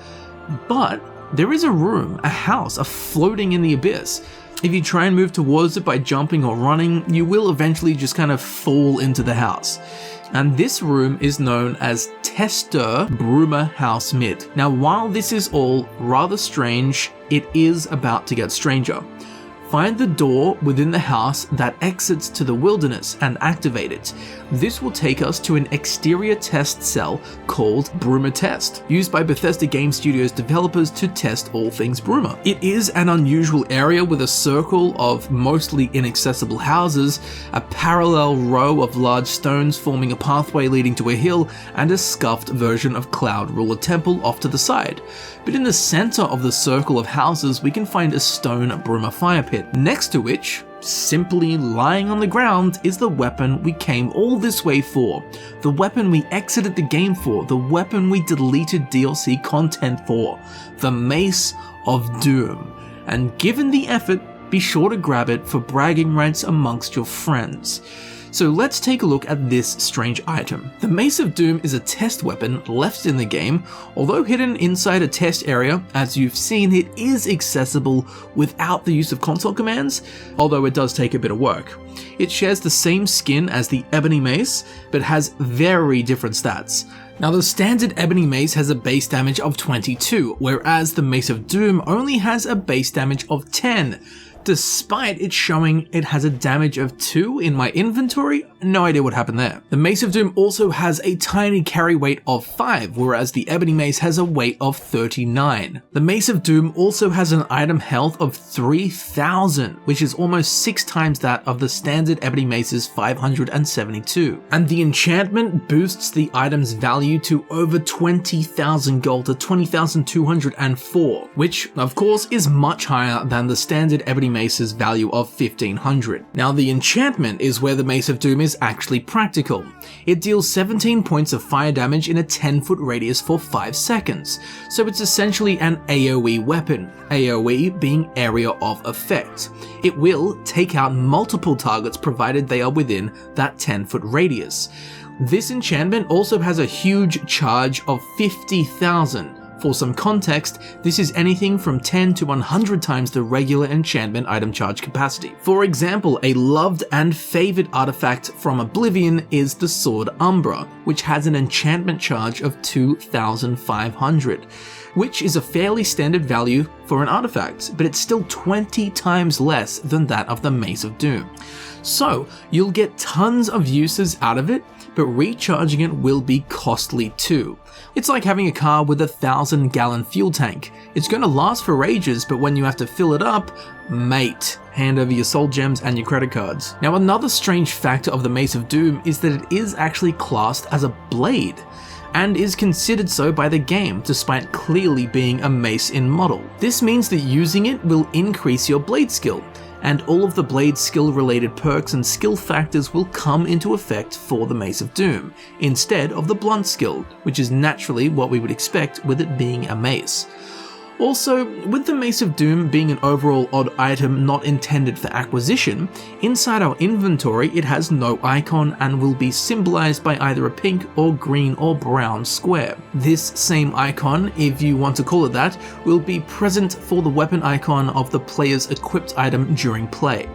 But there is a room, a house, floating in the abyss. If you try and move towards it by jumping or running, you will eventually just kind of fall into the house. And this room is known as Tester Bruma House Mid. Now while this is all rather strange, it is about to get stranger. Find the door within the house that exits to the wilderness and activate it. This will take us to an exterior test cell called Bruma Test, used by Bethesda Game Studios developers to test all things Bruma. It is an unusual area with a circle of mostly inaccessible houses, a parallel row of large stones forming a pathway leading to a hill, and a scuffed version of Cloud Ruler Temple off to the side. But in the center of the circle of houses, we can find a stone Bruma fire pit, next to which, simply lying on the ground, is the weapon we came all this way for, the weapon we exited the game for, the weapon we deleted DLC content for, the Mace of Doom. And given the effort, be sure to grab it for bragging rights amongst your friends. So let's take a look at this strange item. The Mace of Doom is a test weapon left in the game. Although hidden inside a test area, as you've seen, it is accessible without the use of console commands, although it does take a bit of work. It shares the same skin as the Ebony Mace, but has very different stats. Now the standard Ebony Mace has a base damage of 22, whereas the Mace of Doom only has a base damage of 10. Despite it showing it has a damage of 2 in my inventory, no idea what happened there. The Mace of Doom also has a tiny carry weight of 5, whereas the Ebony Mace has a weight of 39. The Mace of Doom also has an item health of 3000, which is almost 6 times that of the standard Ebony Mace's 572. And the enchantment boosts the item's value to over 20,000 gold to 20,204, which of course is much higher than the standard Ebony Mace's value of 1500. Now the enchantment is where the Mace of Doom is actually practical. It deals 17 points of fire damage in a 10-foot radius for 5 seconds, so it's essentially an AoE weapon, AoE being area of effect. It will take out multiple targets provided they are within that 10-foot radius. This enchantment also has a huge charge of 50,000. For some context, this is anything from 10 to 100 times the regular enchantment item charge capacity. For example, a loved and favored artifact from Oblivion is the Sword Umbra, which has an enchantment charge of 2,500, which is a fairly standard value for an artifact, but it's still 20 times less than that of the Mace of Doom. So, you'll get tons of uses out of it, but recharging it will be costly too. It's like having a car with a 1,000-gallon fuel tank. It's going to last for ages, but when you have to fill it up, mate, hand over your soul gems and your credit cards. Now another strange factor of the Mace of Doom is that it is actually classed as a blade, and is considered so by the game, despite clearly being a mace in model. This means that using it will increase your blade skill, and all of the blade skill related perks and skill factors will come into effect for the Mace of Doom, instead of the blunt skill, which is naturally what we would expect with it being a mace. Also, with the Mace of Doom being an overall odd item not intended for acquisition, inside our inventory it has no icon and will be symbolized by either a pink or green or brown square. This same icon, if you want to call it that, will be present for the weapon icon of the player's equipped item during play.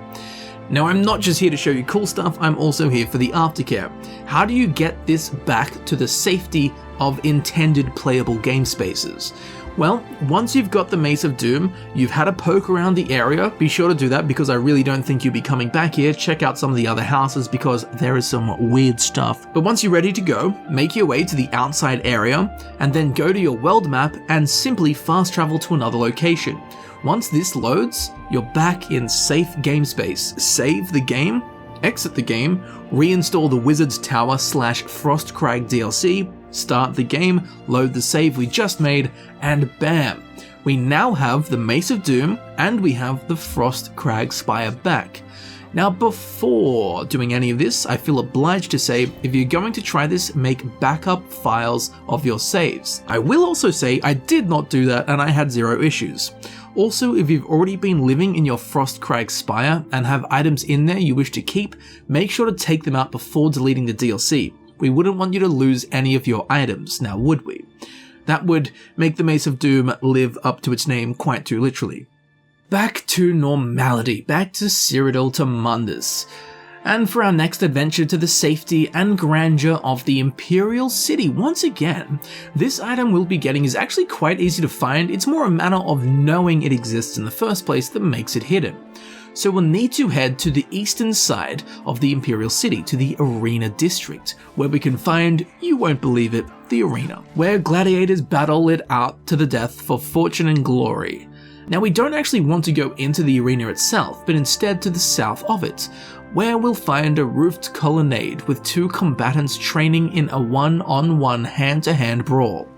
Now, I'm not just here to show you cool stuff, I'm also here for the aftercare. How do you get this back to the safety of intended playable game spaces? Well, once you've got the Mace of Doom, you've had a poke around the area. Be sure to do that because I really don't think you'll be coming back here. Check out some of the other houses because there is some weird stuff. But once you're ready to go, make your way to the outside area and then go to your world map and simply fast travel to another location. Once this loads, you're back in safe game space. Save the game, exit the game, reinstall the Wizard's Tower / Frostcrag DLC, start the game, load the save we just made, and bam! We now have the Mace of Doom and we have the Frostcrag Spire back. Now, before doing any of this, I feel obliged to say, if you're going to try this, make backup files of your saves. I will also say I did not do that and I had 0 issues. Also, if you've already been living in your Frostcrag Spire and have items in there you wish to keep, make sure to take them out before deleting the DLC. We wouldn't want you to lose any of your items, now would we? That would make the Mace of Doom live up to its name quite too literally. Back to normality, back to Cyrodiil to Mundus. And for our next adventure to the safety and grandeur of the Imperial City once again. This item we'll be getting is actually quite easy to find, it's more a matter of knowing it exists in the first place that makes it hidden. So we'll need to head to the eastern side of the Imperial City, to the Arena District, where we can find, you won't believe it, the arena, where gladiators battle it out to the death for fortune and glory. Now, we don't actually want to go into the arena itself, but instead to the south of it, where we'll find a roofed colonnade with 2 combatants training in a one-on-one hand-to-hand brawl.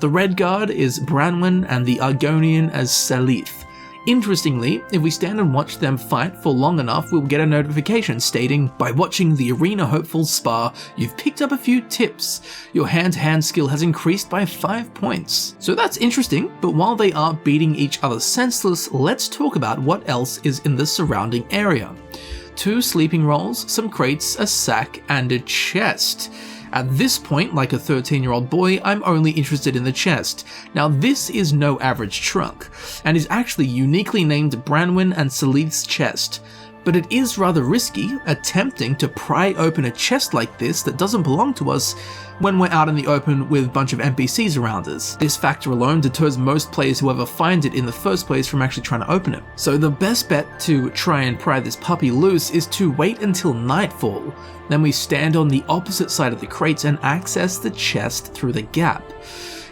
The Red Guard is Branwen and the Argonian as Salith. Interestingly, if we stand and watch them fight for long enough, we'll get a notification stating, by watching the Arena Hopefuls spar, you've picked up a few tips. Your hand-to-hand skill has increased by 5 points. So that's interesting, but while they are beating each other senseless, let's talk about what else is in the surrounding area. 2 sleeping rolls, some crates, a sack, and a chest. At this point, like a 13-year-old boy, I'm only interested in the chest. Now, this is no average trunk, and is actually uniquely named Branwen and Salith's chest. But it is rather risky attempting to pry open a chest like this that doesn't belong to us when we're out in the open with a bunch of NPCs around us. This factor alone deters most players who ever find it in the first place from actually trying to open it. So the best bet to try and pry this puppy loose is to wait until nightfall. Then we stand on the opposite side of the crates and access the chest through the gap.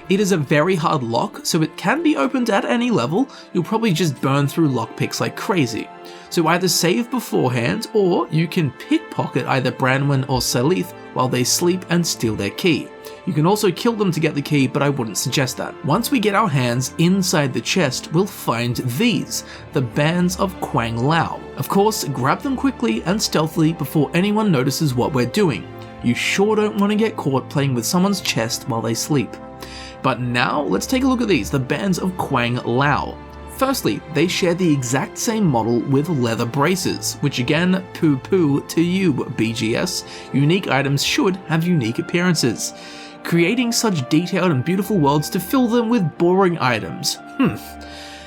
It is a very hard lock, so it can be opened at any level. You'll probably just burn through lockpicks like crazy. So either save beforehand, or you can pickpocket either Branwen or Salith while they sleep and steal their key. You can also kill them to get the key, but I wouldn't suggest that. Once we get our hands inside the chest, we'll find these, the Bands of Kwang Lao. Of course, grab them quickly and stealthily before anyone notices what we're doing. You sure don't want to get caught playing with someone's chest while they sleep. But now, let's take a look at these, the Bands of Kwang Lao. Firstly, they share the exact same model with leather braces, which again, poo-poo to you, BGS. Unique items should have unique appearances. Creating such detailed and beautiful worlds to fill them with boring items.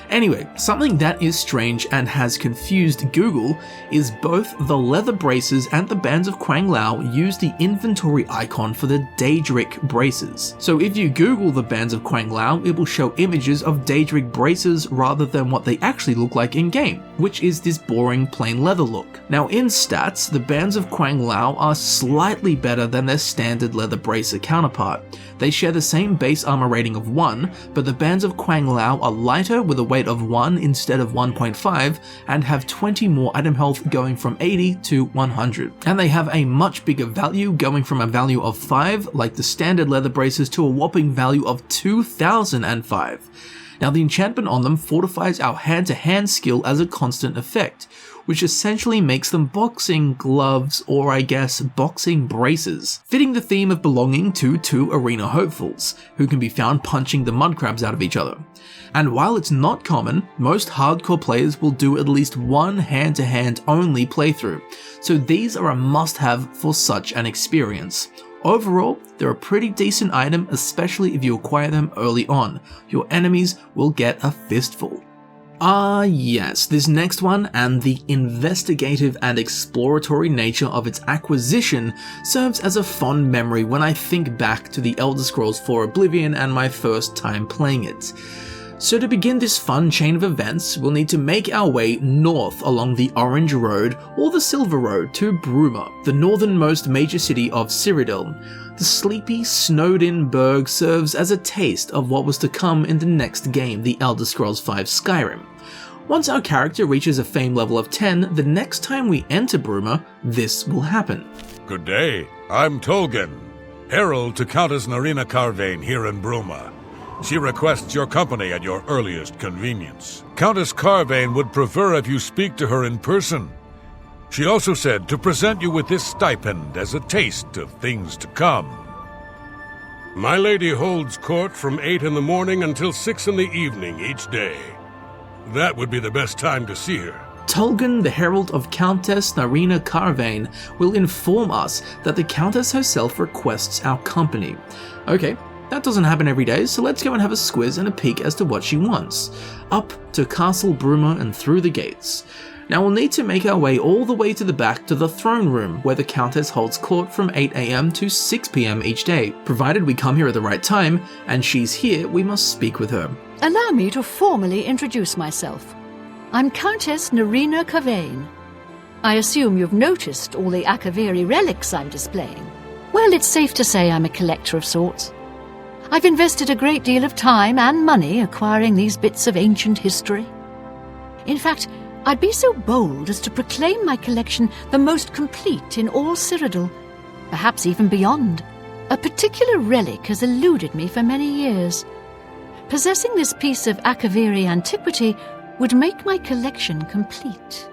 Anyway, something that is strange and has confused Google is both the leather braces and the Bands of Kwang Lao use the inventory icon for the Daedric braces. So if you Google the Bands of Kwang Lao, it will show images of Daedric braces rather than what they actually look like in-game, which is this boring plain leather look. Now in stats, the Bands of Kwang Lao are slightly better than their standard leather bracer counterpart. They share the same base armor rating of 1, but the Bands of Kwang Lao are lighter with a weight of 1 instead of 1.5 and have 20 more item health going from 80 to 100. And they have a much bigger value going from a value of 5 like the standard leather braces to a whopping value of 2005. Now the enchantment on them fortifies our hand-to-hand skill as a constant effect. which essentially makes them boxing gloves, or I guess boxing braces, fitting the theme of belonging to two arena hopefuls, who can be found punching the mud crabs out of each other. And while it's not common, most hardcore players will do at least one hand-to-hand only playthrough, so these are a must-have for such an experience. Overall, they're a pretty decent item, especially if you acquire them early on. Your enemies will get a fistful. Yes, this next one and the investigative and exploratory nature of its acquisition serves as a fond memory when I think back to the Elder Scrolls IV Oblivion and my first time playing it. So to begin this fun chain of events, we'll need to make our way north along the Orange Road or the Silver Road to Bruma, the northernmost major city of Cyrodiil. The sleepy, snowed-in burg serves as a taste of what was to come in the next game, The Elder Scrolls V Skyrim. Once our character reaches a fame level of 10, the next time we enter Bruma, this will happen. Good day, I'm Tolkien, herald to Countess Narina Carvain here in Bruma. She requests your company at your earliest convenience. Countess Carvain would prefer if you speak to her in person. She also said to present you with this stipend as a taste of things to come. My lady holds court from 8 in the morning until 6 in the evening each day. That would be the best time to see her. Tolkien, the herald of Countess Narina Carvain, will inform us that the Countess herself requests our company. Okay. That doesn't happen every day, so let's go and have a squiz and a peek as to what she wants. Up to Castle Bruma and through the gates. Now we'll need to make our way all the way to the back to the throne room, where the Countess holds court from 8 AM to 6 PM each day. Provided we come here at the right time, and she's here, we must speak with her. Allow me to formally introduce myself. I'm Countess Narina Carvain. I assume you've noticed all the Akaviri relics I'm displaying. Well, it's safe to say I'm a collector of sorts. I've invested a great deal of time and money acquiring these bits of ancient history. In fact, I'd be so bold as to proclaim my collection the most complete in all Cyrodiil, perhaps even beyond. A particular relic has eluded me for many years. Possessing this piece of Akaviri antiquity would make my collection complete.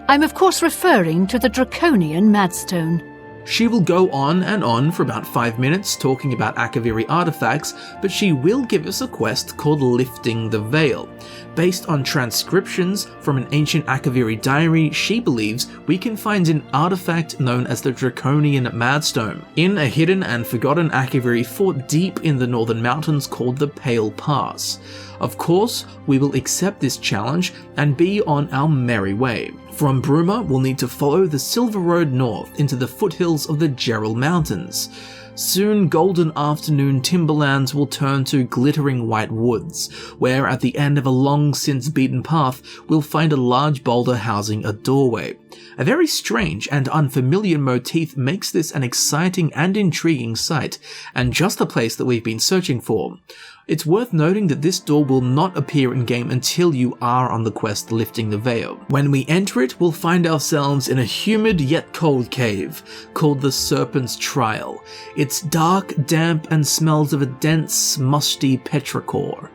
I'm of course referring to the Draconian Madstone. She will go on and on for about 5 minutes talking about Akaviri artifacts, but she will give us a quest called Lifting the Veil. Based on transcriptions from an ancient Akaviri diary, she believes we can find an artifact known as the Draconian Madstone in a hidden and forgotten Akaviri fort deep in the northern mountains called the Pale Pass. Of course, we will accept this challenge and be on our merry way. From Bruma, we'll need to follow the Silver Road north into the foothills of the Gerald Mountains. Soon, golden afternoon timberlands will turn to glittering white woods, where at the end of a long since beaten path, we'll find a large boulder housing a doorway. A very strange and unfamiliar motif makes this an exciting and intriguing sight, and just the place that we've been searching for. It's worth noting that this door will not appear in-game until you are on the quest Lifting the Veil. When we enter it, we'll find ourselves in a humid yet cold cave called the Serpent's Trial. It's dark, damp, and smells of a dense, musty petrichor.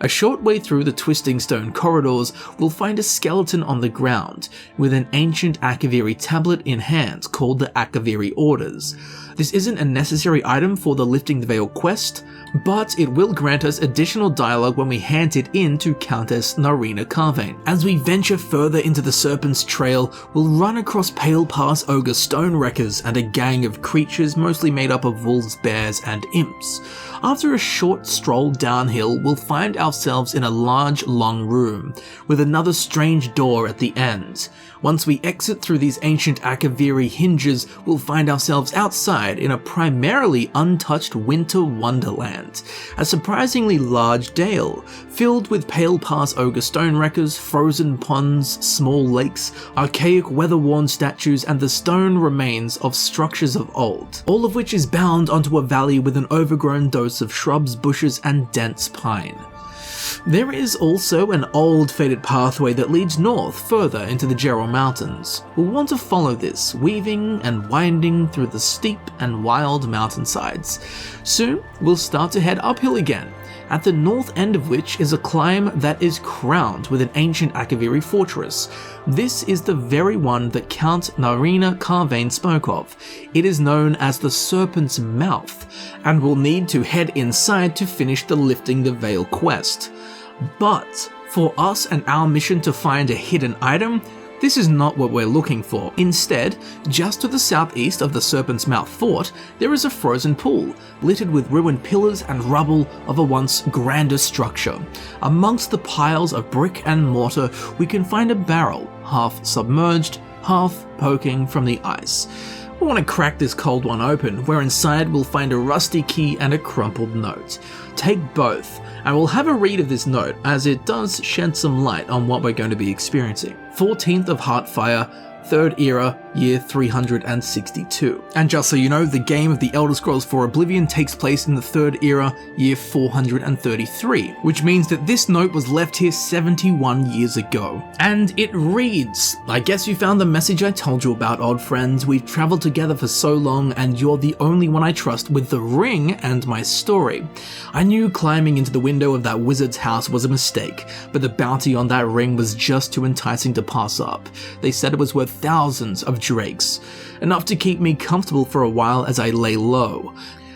A short way through the twisting stone corridors, we'll find a skeleton on the ground, with an ancient Akaviri tablet in hand called the Akaviri Orders. This isn't a necessary item for the Lifting the Veil quest, but it will grant us additional dialogue when we hand it in to Countess Narina Carvain. As we venture further into the Serpent's Trail, we'll run across Pale Pass Ogre Stonewreckers and a gang of creatures mostly made up of wolves, bears, and imps. After a short stroll downhill, we'll find ourselves in a large, long room, with another strange door at the end. Once we exit through these ancient Akaviri hinges, we'll find ourselves outside in a primarily untouched winter wonderland. A surprisingly large dale, filled with Pale Pass Ogre Stonewreckers, frozen ponds, small lakes, archaic weather-worn statues, and the stone remains of structures of old, all of which is bound onto a valley with an overgrown dose of shrubs, bushes, and dense pine. There is also an old faded pathway that leads north further into the Gerald Mountains. We'll want to follow this, weaving and winding through the steep and wild mountainsides. Soon, we'll start to head uphill again, at the north end of which is a climb that is crowned with an ancient Akaviri fortress. This is the very one that Count Narina Carvane spoke of. It is known as the Serpent's Mouth, and we'll need to head inside to finish the Lifting the Veil quest. But for us and our mission to find a hidden item, this is not what we're looking for. Instead, just to the southeast of the Serpent's Mouth fort, there is a frozen pool, littered with ruined pillars and rubble of a once grander structure. Amongst the piles of brick and mortar, we can find a barrel, half submerged, half poking from the ice. We want to crack this cold one open, where inside we'll find a rusty key and a crumpled note. Take both, and we'll have a read of this note, as it does shed some light on what we're going to be experiencing. 14th of Heartfire, 3rd Era, year 362. And just so you know, the game of the Elder Scrolls IV Oblivion takes place in the 3rd Era, year 433, which means that this note was left here 71 years ago. And it reads, "I guess you found the message I told you about, old friend. We've traveled together for so long, and you're the only one I trust with the ring and my story. I knew climbing into the window of that wizard's house was a mistake, but the bounty on that ring was just too enticing to pass up. They said it was worth thousands of drakes, enough to keep me comfortable for a while as I lay low.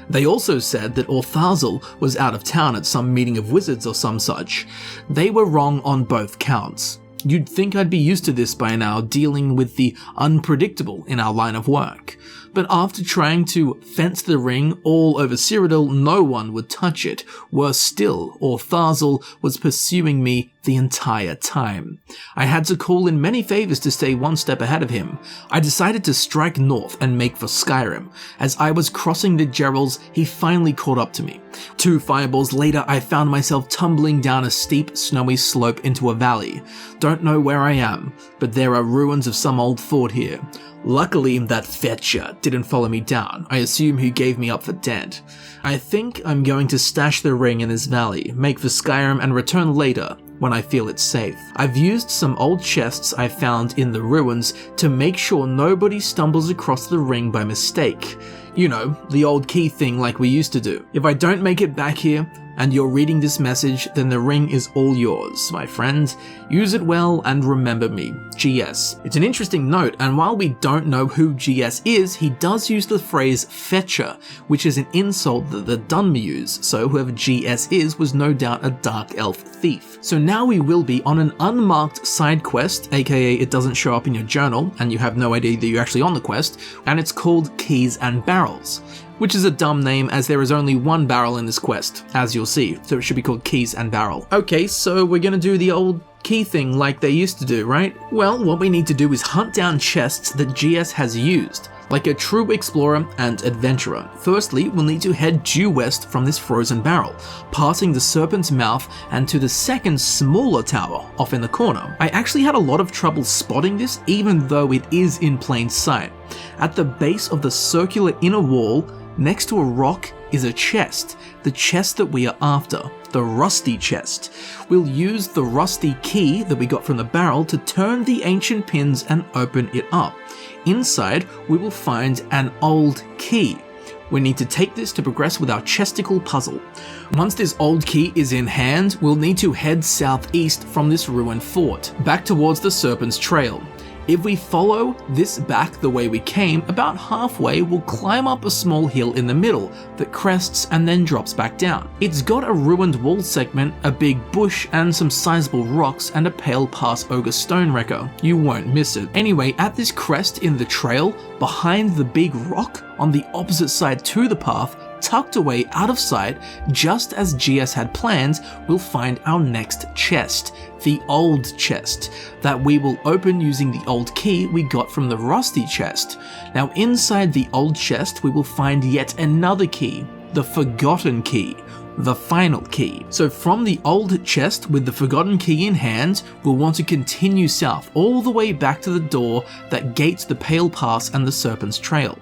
They also said that Orthazel was out of town at some meeting of wizards or some such. They were wrong on both counts. You'd think I'd be used to this by now, dealing with the unpredictable in our line of work. But after trying to fence the ring all over Cyrodiil, no one would touch it. Worse still, Orthazel was pursuing me the entire time. I had to call in many favors to stay one step ahead of him. I decided to strike north and make for Skyrim. As I was crossing the Gerals, he finally caught up to me. 2 fireballs later, I found myself tumbling down a steep, snowy slope into a valley. Don't know where I am, but there are ruins of some old fort here. Luckily, that fetcher didn't follow me down. I assume he gave me up for dead. I think I'm going to stash the ring in this valley, make for Skyrim, and return later when I feel it's safe. I've used some old chests I found in the ruins to make sure nobody stumbles across the ring by mistake. You know, the old key thing like we used to do. If I don't make it back here, and you're reading this message, then the ring is all yours, my friend. Use it well and remember me, GS. It's an interesting note, and while we don't know who GS is, he does use the phrase fetcher, which is an insult that the Dunmer use, so whoever GS is was no doubt a dark elf thief. So now we will be on an unmarked side quest, aka it doesn't show up in your journal, and you have no idea that you're actually on the quest, and it's called Keys and Barrels. Which is a dumb name as there is only one barrel in this quest, as you'll see, so it should be called Keys and Barrel. Okay, so we're gonna do the old key thing like they used to do, right? Well, what we need to do is hunt down chests that GS has used, like a true explorer and adventurer. Firstly, we'll need to head due west from this frozen barrel, passing the Serpent's Mouth and to the second smaller tower off in the corner. I actually had a lot of trouble spotting this even though it is in plain sight. At the base of the circular inner wall, next to a rock is a chest, the chest that we are after, the rusty chest. We'll use the rusty key that we got from the barrel to turn the ancient pins and open it up. Inside, we will find an old key. We need to take this to progress with our chesticle puzzle. Once this old key is in hand, we'll need to head southeast from this ruined fort, back towards the Serpent's Trail. If we follow this back the way we came, about halfway we'll climb up a small hill in the middle that crests and then drops back down. It's got a ruined wall segment, a big bush and some sizable rocks and a pale pass ogre stone wrecker. You won't miss it. Anyway, at this crest in the trail, behind the big rock, on the opposite side to the path, tucked away out of sight, just as GS had planned, we'll find our next chest, the old chest, that we will open using the old key we got from the rusty chest. Now inside the old chest we will find yet another key, the forgotten key, the final key. So from the old chest with the forgotten key in hand, we'll want to continue south all the way back to the door that gates the Pale Pass and the Serpent's Trail.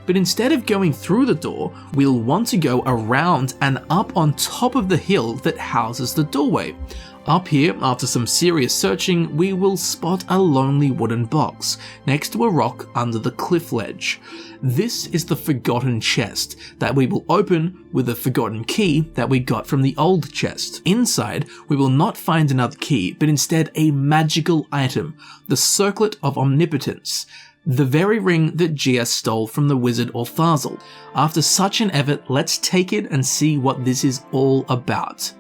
But instead of going through the door, we'll want to go around and up on top of the hill that houses the doorway. Up here, after some serious searching, we will spot a lonely wooden box next to a rock under the cliff ledge. This is the forgotten chest that we will open with a forgotten key that we got from the old chest. Inside, we will not find another key, but instead a magical item, the Circlet of Omnipotence, the very ring that Gia stole from the wizard Orthazel. After such an effort, let's take it and see what this is all about.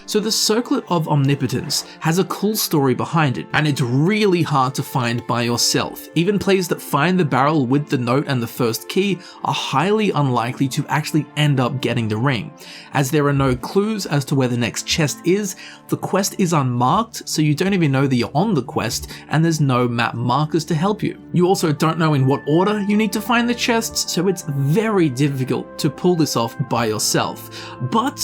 So the Circlet of Omnipotence has a cool story behind it, and it's really hard to find by yourself. Even players that find the barrel with the note and the first key are highly unlikely to actually end up getting the ring. As there are no clues as to where the next chest is, the quest is unmarked, so you don't even know that you're on the quest, and there's no map markers to help you. You also don't know in what order you need to find the chests, so it's very difficult to pull this off by yourself. But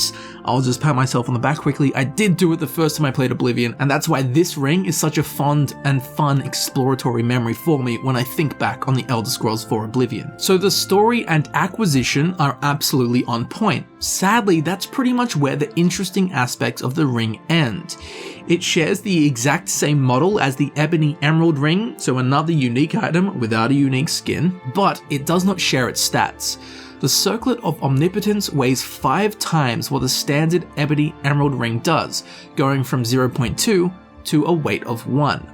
I'll just pat myself on the back quickly. I did do it the first time I played Oblivion, and that's why this ring is such a fond and fun exploratory memory for me when I think back on the Elder Scrolls IV Oblivion. So the story and acquisition are absolutely on point. Sadly, that's pretty much where the interesting aspects of the ring end. It shares the exact same model as the Ebony Emerald ring, so another unique item without a unique skin, but it does not share its stats. The Circlet of Omnipotence weighs 5 times what the standard Ebony Emerald ring does, going from 0.2 to a weight of 1.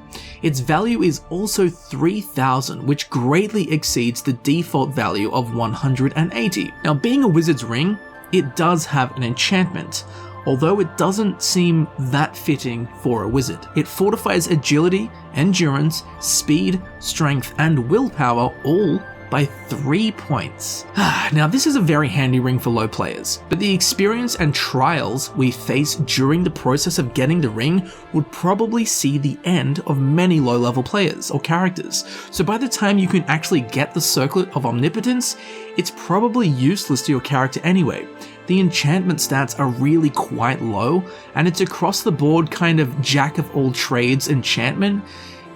Its value is also 3,000, which greatly exceeds the default value of 180. Now, being a wizard's ring, it does have an enchantment, although it doesn't seem that fitting for a wizard. It fortifies agility, endurance, speed, strength, and willpower all by 3 points. Now this is a very handy ring for low players, but the experience and trials we face during the process of getting the ring would probably see the end of many low level players or characters. So by the time you can actually get the Circlet of Omnipotence, it's probably useless to your character anyway. The enchantment stats are really quite low, and its across the board kind of jack of all trades enchantment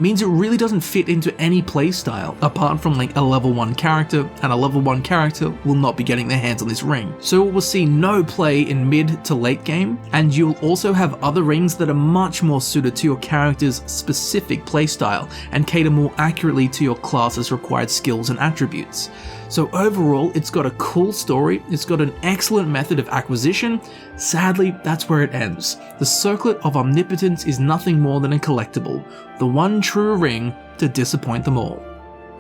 means it really doesn't fit into any playstyle, apart from like a level 1 character, and a level 1 character will not be getting their hands on this ring. So we'll see no play in mid to late game, and you'll also have other rings that are much more suited to your character's specific playstyle and cater more accurately to your class's required skills and attributes. So overall, it's got a cool story, it's got an excellent method of acquisition. Sadly, that's where it ends. The Circlet of Omnipotence is nothing more than a collectible, the one true ring to disappoint them all.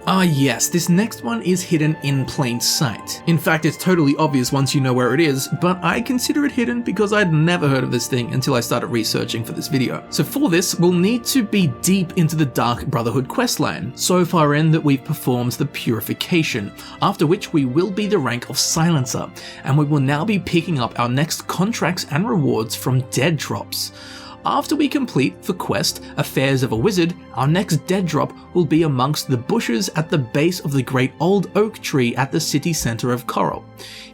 Ah yes, this next one is hidden in plain sight. In fact, it's totally obvious once you know where it is, but I consider it hidden because I'd never heard of this thing until I started researching for this video. So for this, we'll need to be deep into the Dark Brotherhood questline, so far in that we've performed the Purification, after which we will be the rank of Silencer, and we will now be picking up our next contracts and rewards from dead drops. After we complete the quest, Affairs of a Wizard, our next dead drop will be amongst the bushes at the base of the great old oak tree at the city centre of Coral.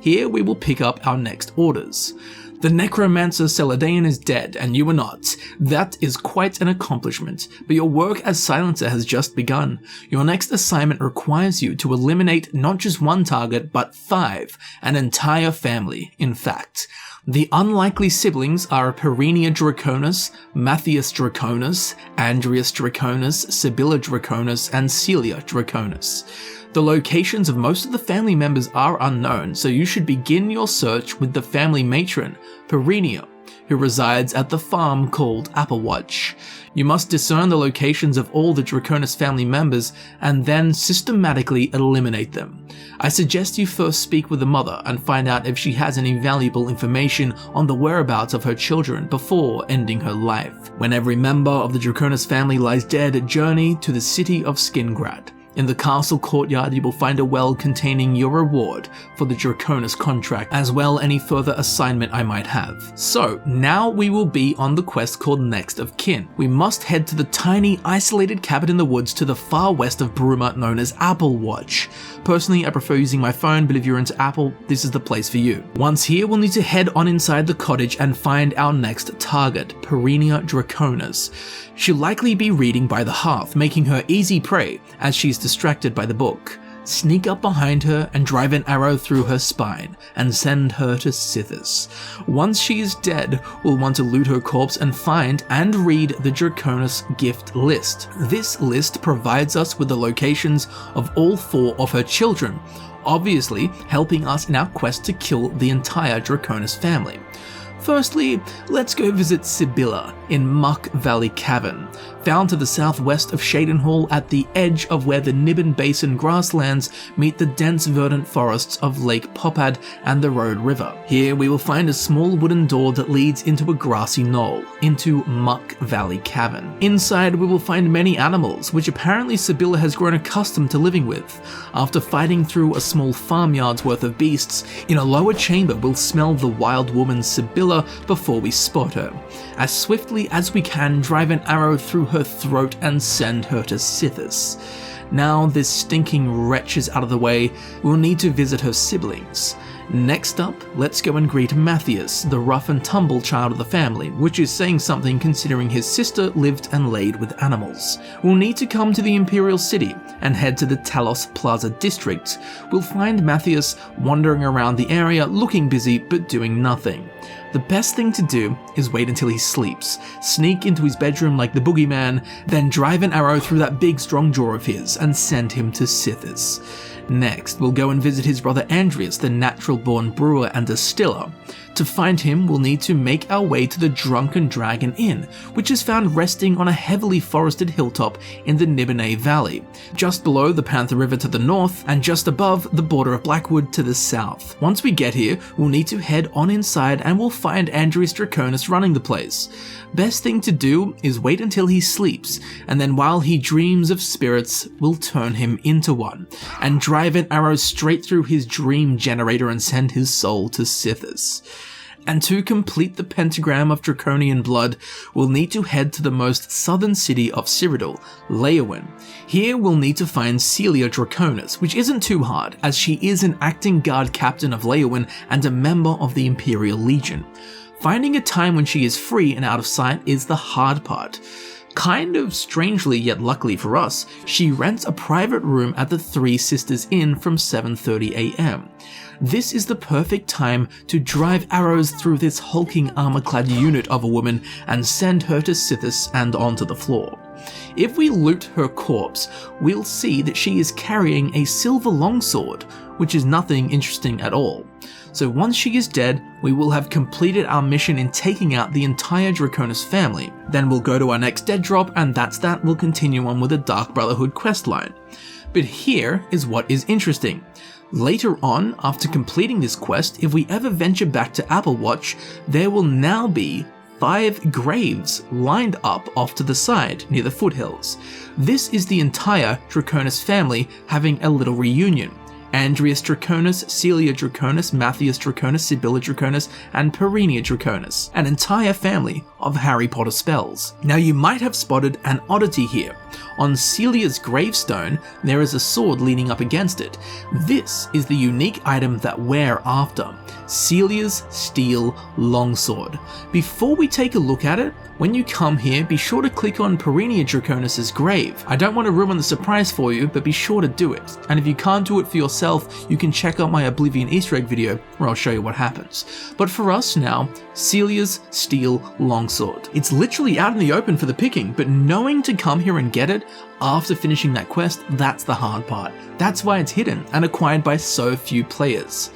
Here we will pick up our next orders. The necromancer Celadine is dead, and you are not. That is quite an accomplishment, but your work as Silencer has just begun. Your next assignment requires you to eliminate not just one target, but 5, an entire family, in fact. The unlikely siblings are Perinia Draconis, Matthias Draconis, Andreas Draconis, Sibylla Draconis, and Caelia Draconis. The locations of most of the family members are unknown, so you should begin your search with the family matron, Perinia, who resides at the farm called Applewatch. You must discern the locations of all the Draconis family members and then systematically eliminate them. I suggest you first speak with the mother and find out if she has any valuable information on the whereabouts of her children before ending her life. When every member of the Draconis family lies dead, journey to the city of Skingrad. In the castle courtyard, you will find a well containing your reward for the Draconis contract, as well any further assignment I might have. So, now we will be on the quest called Next of Kin. We must head to the tiny, isolated cabin in the woods to the far west of Bruma known as Applewatch. Personally, I prefer using my phone, but if you're into Apple, this is the place for you. Once here, we'll need to head on inside the cottage and find our next target, Perinia Draconis. She'll likely be reading by the hearth, making her easy prey as she's distracted by the book. sneak up behind her and drive an arrow through her spine and send her to Sithis. Once she is dead, we'll want to loot her corpse and find and read the Draconis gift list. This list provides us with the locations of all 4 of her children, obviously helping us in our quest to kill the entire Draconis family. Firstly, let's go visit Sibylla in Muck Valley Cavern, found to the southwest of Shadenhall at the edge of where the Nibbin Basin grasslands meet the dense verdant forests of Lake Popad and the Road River. Here we will find a small wooden door that leads into a grassy knoll, into Muck Valley Cavern. Inside we will find many animals, which apparently Sibylla has grown accustomed to living with. After fighting through a small farmyard's worth of beasts, in a lower chamber we'll smell the wild woman Sibylla before we spot her. As swiftly as we can, drive an arrow through her throat and send her to Sithis. Now this stinking wretch is out of the way, we'll need to visit her siblings. Next up, let's go and greet Matthias, the rough and tumble child of the family, which is saying something considering his sister lived and laid with animals. We'll need to come to the Imperial City and head to the Talos Plaza district. We'll find Matthias wandering around the area looking busy but doing nothing. The best thing to do is wait until he sleeps, sneak into his bedroom like the boogeyman, then drive an arrow through that big strong jaw of his and send him to Sithis. Next, we'll go and visit his brother Andreas, the natural-born brewer and distiller. To find him, we'll need to make our way to the Drunken Dragon Inn, which is found resting on a heavily forested hilltop in the Nibbinay Valley, just below the Panther River to the north and just above the border of Blackwood to the south. Once we get here, we'll need to head on inside and we'll find Andreas Draconis running the place. Best thing to do is wait until he sleeps, and then while he dreams of spirits, we'll turn him into one, and drive an arrow straight through his dream generator and send his soul to Sithis. And to complete the pentagram of draconian blood, we'll need to head to the most southern city of Cyrodiil, Leyawen. Here we'll need to find Caelia Draconis, which isn't too hard, as she is an acting guard captain of Leyawen and a member of the Imperial Legion. Finding a time when she is free and out of sight is the hard part. Kind of strangely, yet luckily for us, she rents a private room at the Three Sisters Inn from 7:30 AM. This is the perfect time to drive arrows through this hulking armor-clad unit of a woman and send her to Sithis and onto the floor. If we loot her corpse, we'll see that she is carrying a silver longsword, which is nothing interesting at all. So once she is dead, we will have completed our mission in taking out the entire Draconis family. Then we'll go to our next dead drop, and that's that. We'll continue on with the Dark Brotherhood questline. But here is what is interesting. Later on, after completing this quest, if we ever venture back to Applewatch, there will now be 5 graves lined up off to the side near the foothills. This is the entire Draconis family having a little reunion. Andreas Draconis, Caelia Draconis, Matthias Draconis, Sibylla Draconis, and Perinia Draconis, an entire family of Harry Potter spells. Now you might have spotted an oddity here. On Caelia's gravestone, there is a sword leaning up against it. This is the unique item that we're after, Caelia's Steel Longsword. Before we take a look at it, when you come here, be sure to click on Perinia Draconis' grave. I don't want to ruin the surprise for you, but be sure to do it. And if you can't do it for yourself, you can check out my Oblivion Easter egg video where I'll show you what happens. But for us now, Caelia's Steel Longsword. It's literally out in the open for the picking, but knowing to come here and get it after finishing that quest, that's the hard part. That's why it's hidden and acquired by so few players.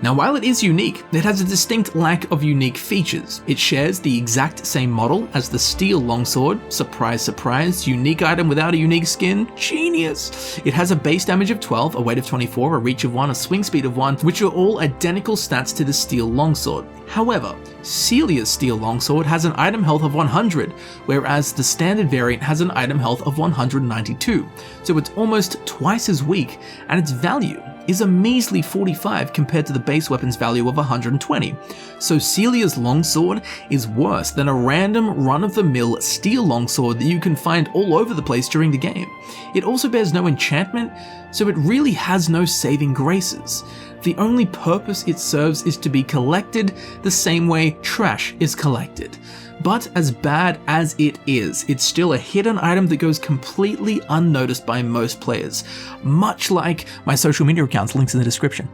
Now while it is unique, it has a distinct lack of unique features. It shares the exact same model as the Steel Longsword, surprise surprise, unique item without a unique skin, genius! It has a base damage of 12, a weight of 24, a reach of 1, a swing speed of 1, which are all identical stats to the Steel Longsword. However, Caelia's Steel Longsword has an item health of 100, whereas the standard variant has an item health of 192, so it's almost twice as weak, and its value is a measly 45 compared to the base weapon's value of 120. So Caelia's Longsword is worse than a random run-of-the-mill steel longsword that you can find all over the place during the game. It also bears no enchantment, so it really has no saving graces. The only purpose it serves is to be collected the same way trash is collected. But as bad as it is, it's still a hidden item that goes completely unnoticed by most players, much like my social media accounts, links in the description.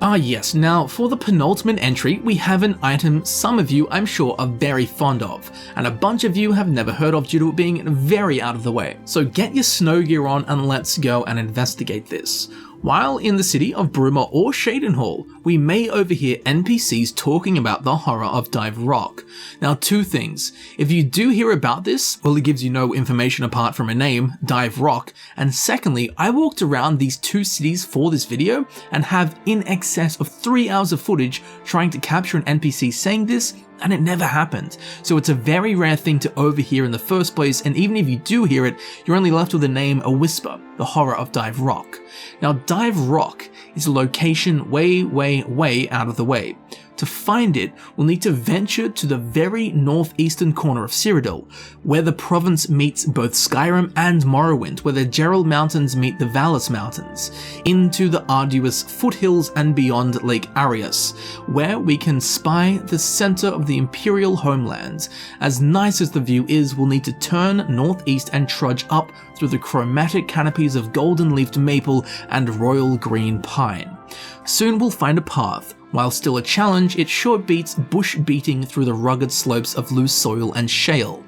Ah yes, now for the penultimate entry, we have an item some of you I'm sure are very fond of, and a bunch of you have never heard of due to it being very out of the way. So get your snow gear on and let's go and investigate this. While in the city of Bruma or Shadenhall, we may overhear NPCs talking about the horror of Dive Rock. Now, two things. If you do hear about this, well, it gives you no information apart from a name, Dive Rock, and secondly, I walked around these two cities for this video and have in excess of 3 hours of footage trying to capture an NPC saying this, and it never happened. So it's a very rare thing to overhear in the first place, and even if you do hear it, you're only left with the name A Whisper, the horror of Dive Rock. Now, Dive Rock is a location way out of the way. To find it, we'll need to venture to the very northeastern corner of Cyrodiil, where the province meets both Skyrim and Morrowind, where the Gerald Mountains meet the Valus Mountains, into the arduous foothills and beyond Lake Arius, where we can spy the center of the Imperial homeland. As nice as the view is, we'll need to turn northeast and trudge up through the chromatic canopies of golden-leafed maple and royal green pine. Soon we'll find a path. While still a challenge, it sure beats bush beating through the rugged slopes of loose soil and shale.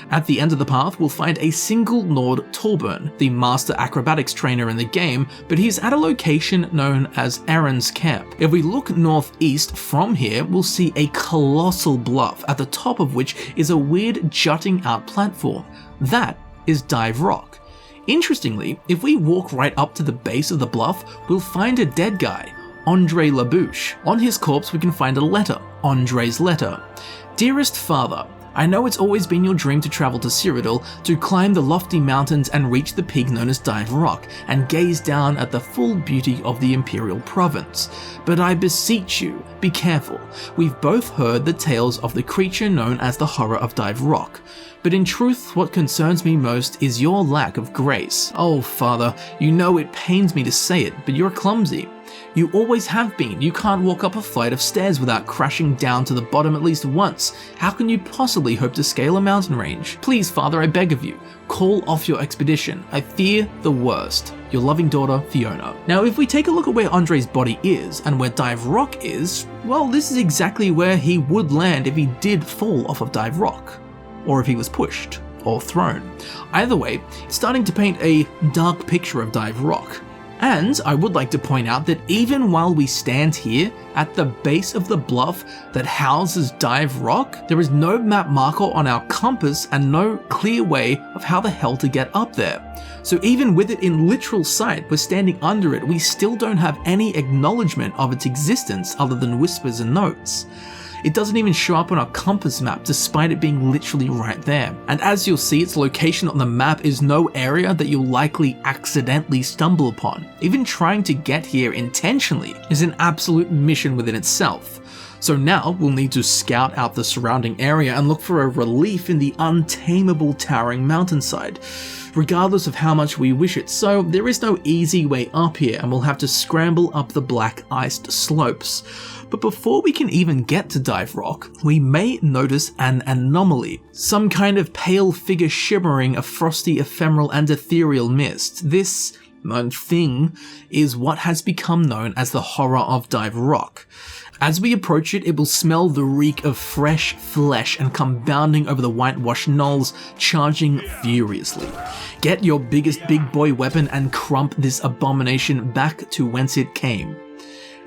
At the end of the path, we'll find a single Lord Torbjorn, the master acrobatics trainer in the game, but he's at a location known as Erin's Camp. If we look northeast from here, we'll see a colossal bluff, at the top of which is a weird jutting out platform. That is Dive Rock. Interestingly, if we walk right up to the base of the bluff, we'll find a dead guy, Andre Labouche. On his corpse we can find a letter, Andre's letter. Dearest Father, I know it's always been your dream to travel to Cyrodiil, to climb the lofty mountains and reach the peak known as Dive Rock, and gaze down at the full beauty of the Imperial Province. But I beseech you, be careful. We've both heard the tales of the creature known as the horror of Dive Rock. But in truth, what concerns me most is your lack of grace. Oh, Father, you know it pains me to say it, but you're clumsy. You always have been. You can't walk up a flight of stairs without crashing down to the bottom at least once. How can you possibly hope to scale a mountain range? Please, Father, I beg of you, call off your expedition. I fear the worst. Your loving daughter, Fiona. Now, if we take a look at where Andre's body is and where Dive Rock is, well, this is exactly where he would land if he did fall off of Dive Rock. Or if he was pushed or thrown. Either way, it's starting to paint a dark picture of Dive Rock. And I would like to point out that even while we stand here at the base of the bluff that houses Dive Rock, there is no map marker on our compass and no clear way of how the hell to get up there. So even with it in literal sight, we're standing under it, we still don't have any acknowledgement of its existence other than whispers and notes. It doesn't even show up on our compass map despite it being literally right there. And as you'll see, its location on the map is no area that you'll likely accidentally stumble upon. Even trying to get here intentionally is an absolute mission within itself. So now we'll need to scout out the surrounding area and look for a relief in the untamable towering mountainside, regardless of how much we wish it. So there is no easy way up here and we'll have to scramble up the black iced slopes. But before we can even get to Dive Rock, we may notice an anomaly. Some kind of pale figure shimmering a frosty, ephemeral and ethereal mist. This thing is what has become known as the horror of Dive Rock. As we approach it, it will smell the reek of fresh flesh and come bounding over the whitewashed knolls, charging furiously. Get your biggest big boy weapon and crump this abomination back to whence it came.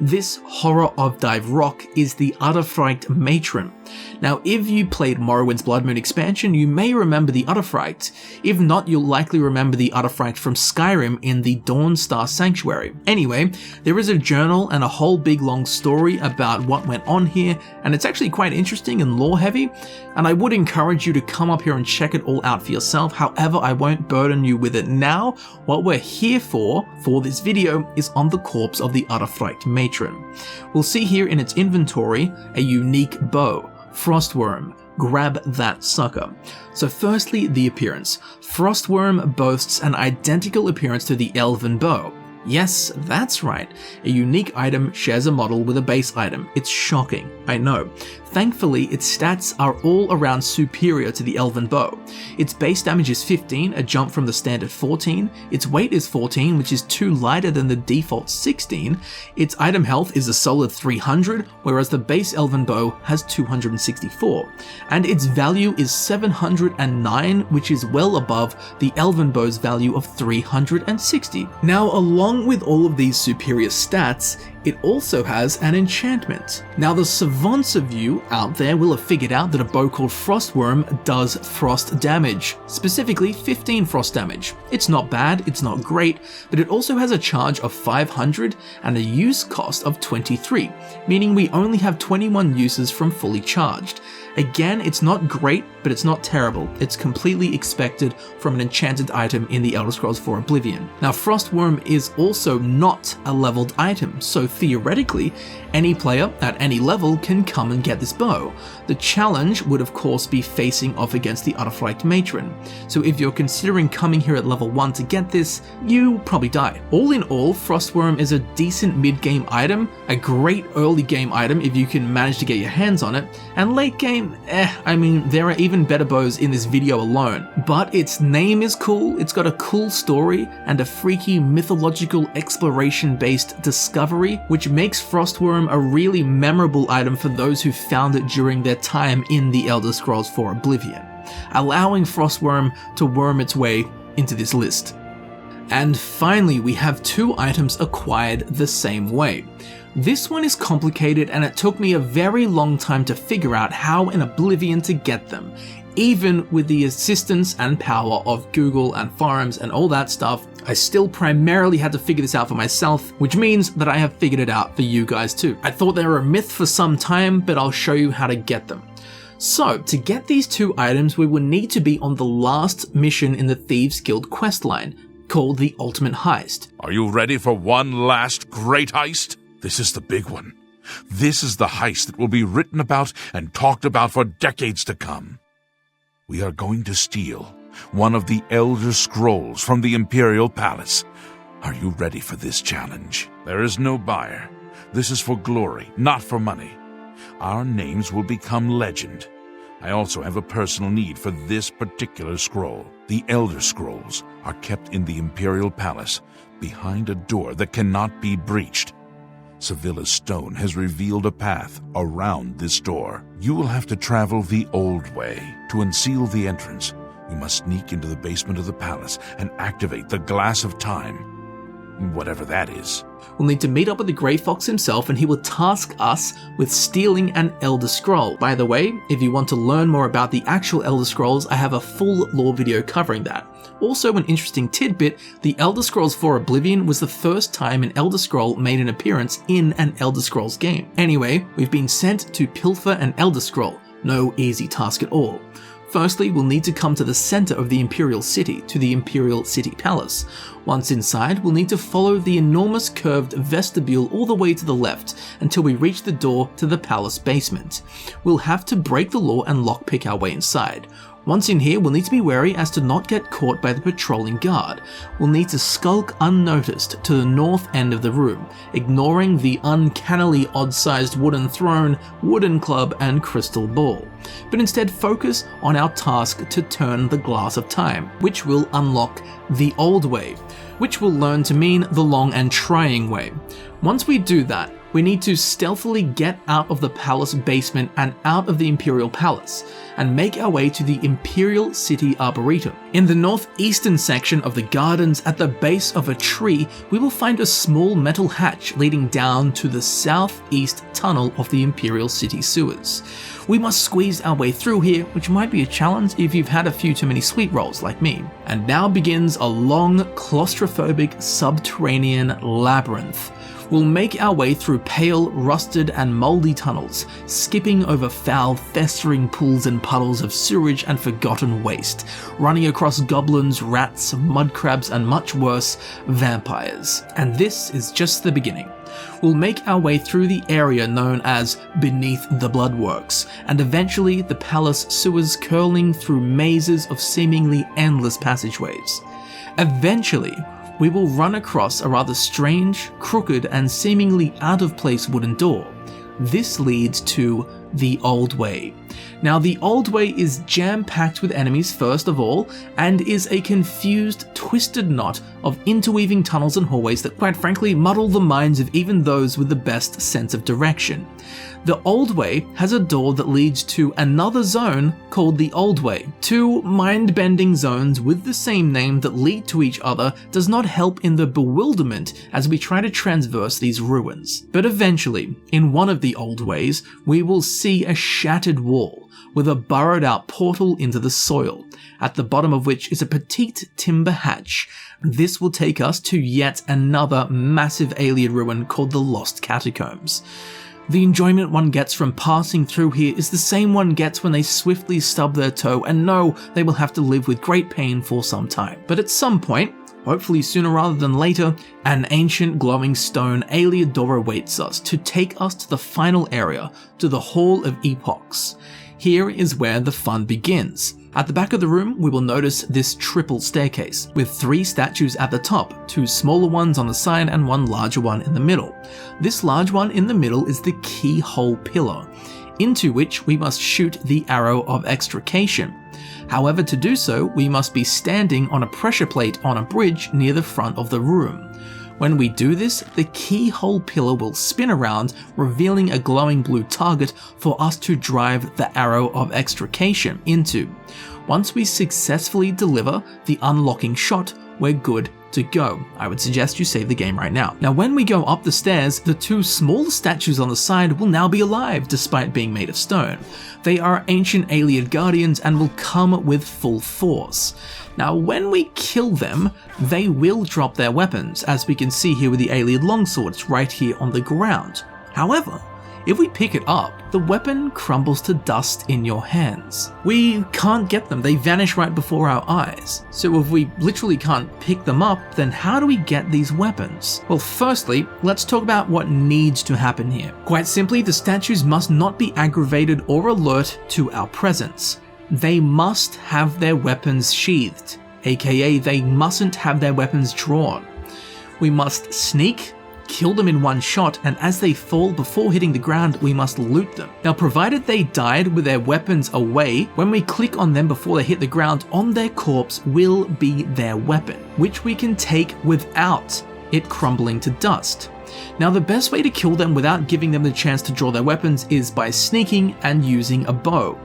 This horror of Dive Rock is the Utterfright Matron. Now, if you played Morrowind's Blood Moon expansion, you may remember the Utterfright. If not, you'll likely remember the Utterfright from Skyrim in the Dawnstar Sanctuary. Anyway, there is a journal and a whole big long story about what went on here, and it's actually quite interesting and lore heavy, and I would encourage you to come up here and check it all out for yourself. However, I won't burden you with it now. What we're here for this video, is on the corpse of the Utterfright Matron. We'll see here in its inventory a unique bow, Frostwyrm. Grab that sucker. So firstly, the appearance. Frostwyrm boasts an identical appearance to the elven bow. Yes, that's right. A unique item shares a model with a base item. It's shocking, I know. Thankfully, its stats are all around superior to the Elven Bow. Its base damage is 15, a jump from the standard 14. Its weight is 14, which is 2 lighter than the default 16. Its item health is a solid 300, whereas the base Elven Bow has 264. And its value is 709, which is well above the Elven Bow's value of 360. Now, along with all of these superior stats, it also has an enchantment. Now, the savants of you out there will have figured out that a bow called Frostwyrm does frost damage, specifically 15 frost damage. It's not bad, it's not great, but it also has a charge of 500 and a use cost of 23, meaning we only have 21 uses from fully charged. Again, it's not great, but it's not terrible. It's completely expected from an enchanted item in the Elder Scrolls IV Oblivion. Now, Frostwyrm is also not a leveled item, so theoretically, any player at any level can come and get this bow. The challenge would of course be facing off against the Utterflight Matron, so if you're considering coming here at level 1 to get this, you probably die. All in all, Frostwyrm is a decent mid-game item, a great early game item if you can manage to get your hands on it, and late game, I mean, there are even better bows in this video alone. But its name is cool, it's got a cool story, and a freaky mythological exploration-based discovery, which makes Frostwyrm a really memorable item for those who found it during their time in the Elder Scrolls IV Oblivion, allowing Frostwyrm to worm its way into this list. And finally, we have 2 items acquired the same way. This one is complicated, and it took me a very long time to figure out how in Oblivion to get them. Even with the assistance and power of Google and forums and all that stuff, I still primarily had to figure this out for myself, which means that I have figured it out for you guys too. I thought they were a myth for some time, but I'll show you how to get them. So, to get these 2 items, we will need to be on the last mission in the Thieves Guild questline, called the Ultimate Heist. Are you ready for one last great heist? This is the big one. This is the heist that will be written about and talked about for decades to come. We are going to steal one of the Elder Scrolls from the Imperial Palace. Are you ready for this challenge? There is no buyer. This is for glory, not for money. Our names will become legend. I also have a personal need for this particular scroll. The Elder Scrolls are kept in the Imperial Palace, behind a door that cannot be breached. Sevilla's stone has revealed a path around this door. You will have to travel the old way. To unseal the entrance, you must sneak into the basement of the palace and activate the Glass of Time. Whatever that is. We'll need to meet up with the Grey Fox himself, and he will task us with stealing an Elder Scroll. By the way, if you want to learn more about the actual Elder Scrolls, I have a full lore video covering that. Also, an interesting tidbit, the Elder Scrolls IV Oblivion was the first time an Elder Scroll made an appearance in an Elder Scrolls game. Anyway, we've been sent to pilfer an Elder Scroll. No easy task at all. Firstly, we'll need to come to the center of the Imperial City, to the Imperial City Palace. Once inside, we'll need to follow the enormous curved vestibule all the way to the left until we reach the door to the palace basement. We'll have to break the law and lockpick our way inside. Once in here, we'll need to be wary as to not get caught by the patrolling guard. We'll need to skulk unnoticed to the north end of the room, ignoring the uncannily odd-sized wooden throne, wooden club, and crystal ball, but instead focus on our task to turn the Glass of Time, which will unlock the Old Way, which will learn to mean the Long and Trying Way. Once we do that, we need to stealthily get out of the palace basement and out of the Imperial Palace, and make our way to the Imperial City Arboretum. In the northeastern section of the gardens, at the base of a tree, we will find a small metal hatch leading down to the southeast tunnel of the Imperial City sewers. We must squeeze our way through here, which might be a challenge if you've had a few too many sweet rolls like me. And now begins a long, claustrophobic subterranean labyrinth. We'll make our way through pale, rusted and mouldy tunnels, skipping over foul, festering pools and puddles of sewage and forgotten waste, running across goblins, rats, mud crabs and much worse, vampires. And this is just the beginning. We'll make our way through the area known as Beneath the Bloodworks, and eventually the palace sewers curling through mazes of seemingly endless passageways. Eventually, we will run across a rather strange, crooked, and seemingly out-of-place wooden door. This leads to the Old Way. Now, the Old Way is jam-packed with enemies first of all, and is a confused, twisted knot of interweaving tunnels and hallways that quite frankly muddle the minds of even those with the best sense of direction. The Old Way has a door that leads to another zone called the Old Way. Two mind-bending zones with the same name that lead to each other does not help in the bewilderment as we try to transverse these ruins. But eventually, in one of the Old Ways, we will see a shattered wall with a burrowed out portal into the soil, at the bottom of which is a petite timber hatch. This will take us to yet another massive Ayleid ruin called the Lost Catacombs. The enjoyment one gets from passing through here is the same one gets when they swiftly stub their toe and know they will have to live with great pain for some time. But at some point, hopefully sooner rather than later, an ancient glowing stone Ayleid door awaits us to take us to the final area, to the Hall of Epochs. Here is where the fun begins. At the back of the room, we will notice this triple staircase, with 3 statues at the top, 2 smaller ones on the side and 1 larger one in the middle. This large one in the middle is the keyhole pillar, into which we must shoot the arrow of extrication. However, to do so, we must be standing on a pressure plate on a bridge near the front of the room. When we do this, the keyhole pillar will spin around, revealing a glowing blue target for us to drive the arrow of extrication into. Once we successfully deliver the unlocking shot, we're good to go. I would suggest you save the game right now. Now, when we go up the stairs, the 2 small statues on the side will now be alive despite being made of stone. They are ancient Ayleid guardians and will come with full force. Now, when we kill them, they will drop their weapons, as we can see here with the Ayleid longswords right here on the ground. However, if we pick it up, the weapon crumbles to dust in your hands. We can't get them, they vanish right before our eyes. So if we literally can't pick them up, then how do we get these weapons? Well, firstly, let's talk about what needs to happen here. Quite simply, the statues must not be aggravated or alert to our presence. They must have their weapons sheathed, aka they mustn't have their weapons drawn. We must sneak, kill them in one shot, and as they fall before hitting the ground, we must loot them. Now, provided they died with their weapons away, when we click on them before they hit the ground, on their corpse will be their weapon, which we can take without it crumbling to dust. Now, the best way to kill them without giving them the chance to draw their weapons is by sneaking and using a bow.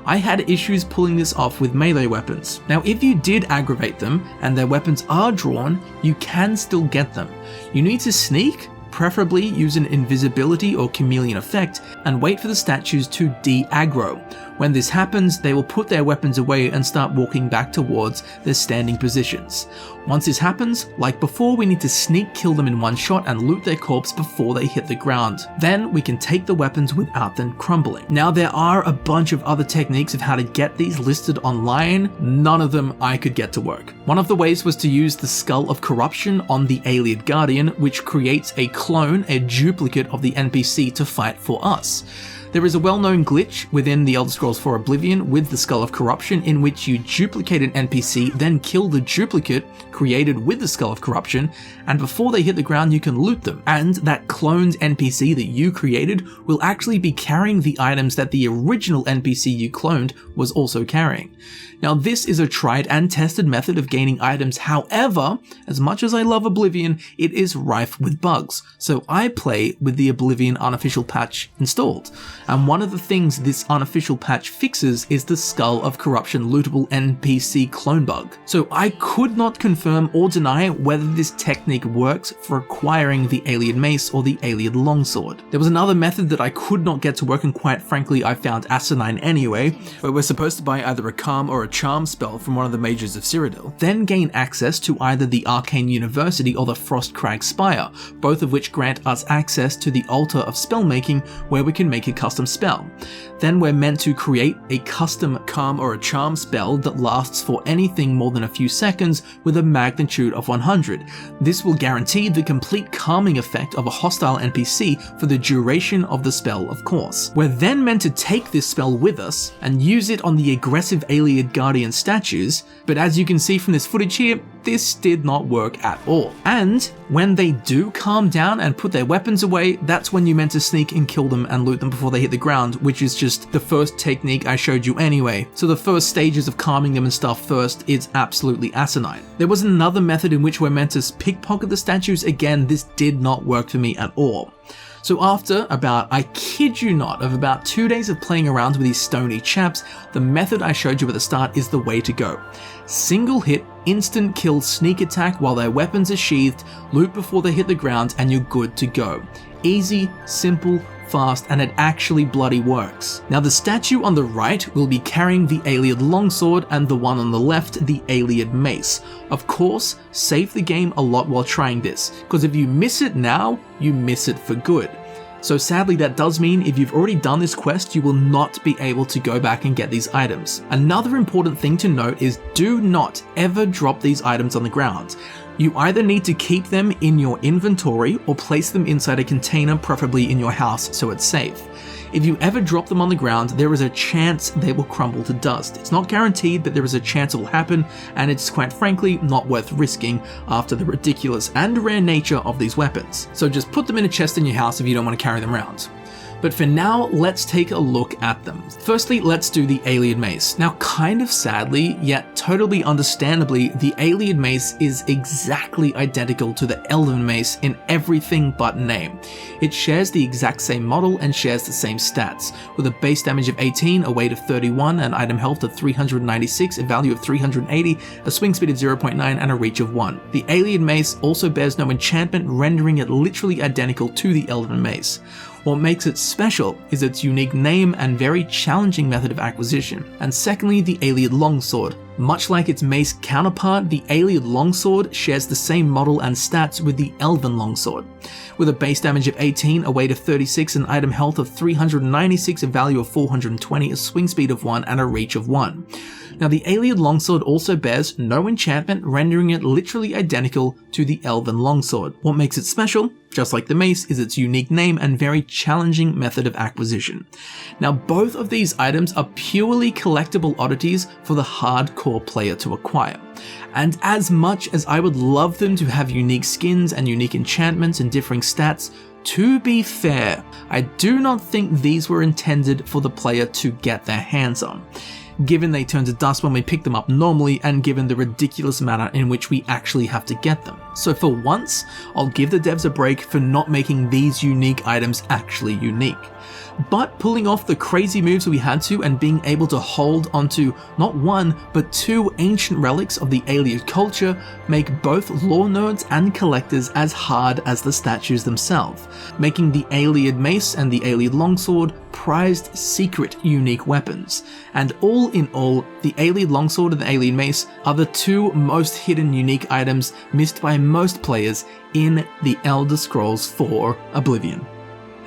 I had issues pulling this off with melee weapons. Now, if you did aggravate them and their weapons are drawn, you can still get them. You need to sneak, preferably use an invisibility or chameleon effect, and wait for the statues to de-aggro. When this happens, they will put their weapons away and start walking back towards their standing positions. Once this happens, like before, we need to sneak kill them in one shot and loot their corpse before they hit the ground. Then we can take the weapons without them crumbling. Now, there are a bunch of other techniques of how to get these listed online. None of them I could get to work. One of the ways was to use the Skull of Corruption on the Ayleid Guardian, which creates a clone, a duplicate of the NPC to fight for us. There is a well-known glitch within the Elder Scrolls IV Oblivion with the Skull of Corruption in which you duplicate an NPC, then kill the duplicate created with the Skull of Corruption, and before they hit the ground you can loot them. And that cloned NPC that you created will actually be carrying the items that the original NPC you cloned was also carrying. Now, this is a tried and tested method of gaining items. However, as much as I love Oblivion, it is rife with bugs. So I play with the Oblivion unofficial patch installed. And one of the things this unofficial patch fixes is the Skull of Corruption lootable NPC clone bug. So I could not confirm or deny whether this technique works for acquiring the Ayleid Mace or the Ayleid Longsword. There was another method that I could not get to work, and quite frankly I found asinine anyway, where we're supposed to buy either a Calm or a Charm spell from one of the mages of Cyrodiil, then gain access to either the Arcane University or the Frostcrag Spire, both of which grant us access to the Altar of Spellmaking where we can make a custom spell. Then we're meant to create a custom Calm or a Charm spell that lasts for anything more than a few seconds with a magnitude of 100. This will guarantee the complete calming effect of a hostile NPC for the duration of the spell, of course. We're then meant to take this spell with us and use it on the aggressive Ayleid Guardian statues, but as you can see from this footage here, this did not work at all. And when they do calm down and put their weapons away, that's when you're meant to sneak and kill them and loot them before they hit the ground, which is just the first technique I showed you anyway. So the first stages of calming them and stuff first is absolutely asinine. There was another method in which we're meant to pickpocket the statues. Again, this did not work for me at all. So after about, I kid you not, of about 2 days of playing around with these stony chaps, the method I showed you at the start is the way to go. Single hit, instant kill, sneak attack while their weapons are sheathed, loot before they hit the ground, and you're good to go. Easy, simple, fast, and it actually bloody works. Now the statue on the right will be carrying the Ayleid Longsword and the one on the left the Ayleid Mace. Of course, save the game a lot while trying this, because if you miss it now, you miss it for good. So sadly that does mean if you've already done this quest, you will not be able to go back and get these items. Another important thing to note is do not ever drop these items on the ground. You either need to keep them in your inventory or place them inside a container, preferably in your house, so it's safe. If you ever drop them on the ground, there is a chance they will crumble to dust. It's not guaranteed, but there is a chance it will happen, and it's quite frankly not worth risking after the ridiculous and rare nature of these weapons. So just put them in a chest in your house if you don't want to carry them around. But for now, let's take a look at them. Firstly, let's do the Ayleid Mace. Now, kind of sadly, yet totally understandably, the Ayleid Mace is exactly identical to the Elven Mace in everything but name. It shares the exact same model and shares the same stats, with a base damage of 18, a weight of 31, an item health of 396, a value of 380, a swing speed of 0.9, and a reach of 1. The Ayleid Mace also bears no enchantment, rendering it literally identical to the Elven Mace. What makes it special is its unique name and very challenging method of acquisition. And secondly, the Ayleid Longsword. Much like its mace counterpart, the Ayleid Longsword shares the same model and stats with the Elven Longsword. With a base damage of 18, a weight of 36, an item health of 396, a value of 420, a swing speed of 1, and a reach of 1. Now the Ayleid Longsword also bears no enchantment, rendering it literally identical to the Elven Longsword. What makes it special, just like the mace, is its unique name and very challenging method of acquisition. Now both of these items are purely collectible oddities for the hardcore player to acquire. And as much as I would love them to have unique skins and unique enchantments and differing stats, to be fair, I do not think these were intended for the player to get their hands on, given they turn to dust when we pick them up normally and given the ridiculous manner in which we actually have to get them. So for once, I'll give the devs a break for not making these unique items actually unique. But pulling off the crazy moves we had to and being able to hold onto not one, but two ancient relics of the Ayleid culture make both lore nerds and collectors as hard as the statues themselves, making the Ayleid Mace and the Ayleid Longsword prized secret unique weapons. And all in all, the Ayleid Longsword and the Ayleid Mace are the two most hidden unique items missed by most players in the Elder Scrolls IV Oblivion.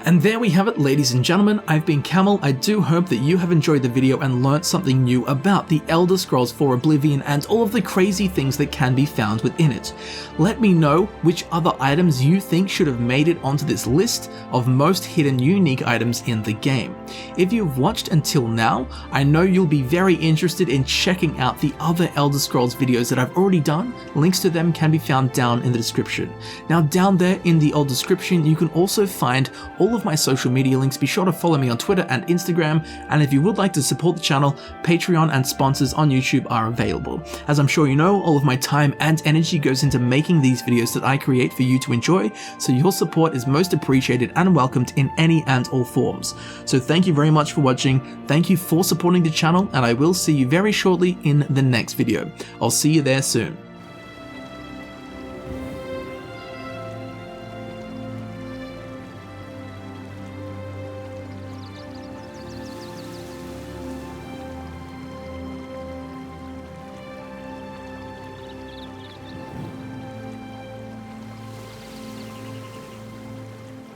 And there we have it, ladies and gentlemen. I've been Camel. I do hope that you have enjoyed the video and learnt something new about the Elder Scrolls IV Oblivion and all of the crazy things that can be found within it. Let me know which other items you think should have made it onto this list of most hidden unique items in the game. If you've watched until now, I know you'll be very interested in checking out the other Elder Scrolls videos that I've already done. Links to them can be found down in the description. Now down there in the old description, you can also find all of my social media links. Be sure to follow me on Twitter and Instagram, and if you would like to support the channel, Patreon and sponsors on YouTube are available. As I'm sure you know, all of my time and energy goes into making these videos that I create for you to enjoy, so your support is most appreciated and welcomed in any and all forms. So thank you very much for watching, thank you for supporting the channel, and I will see you very shortly in the next video. I'll see you there soon.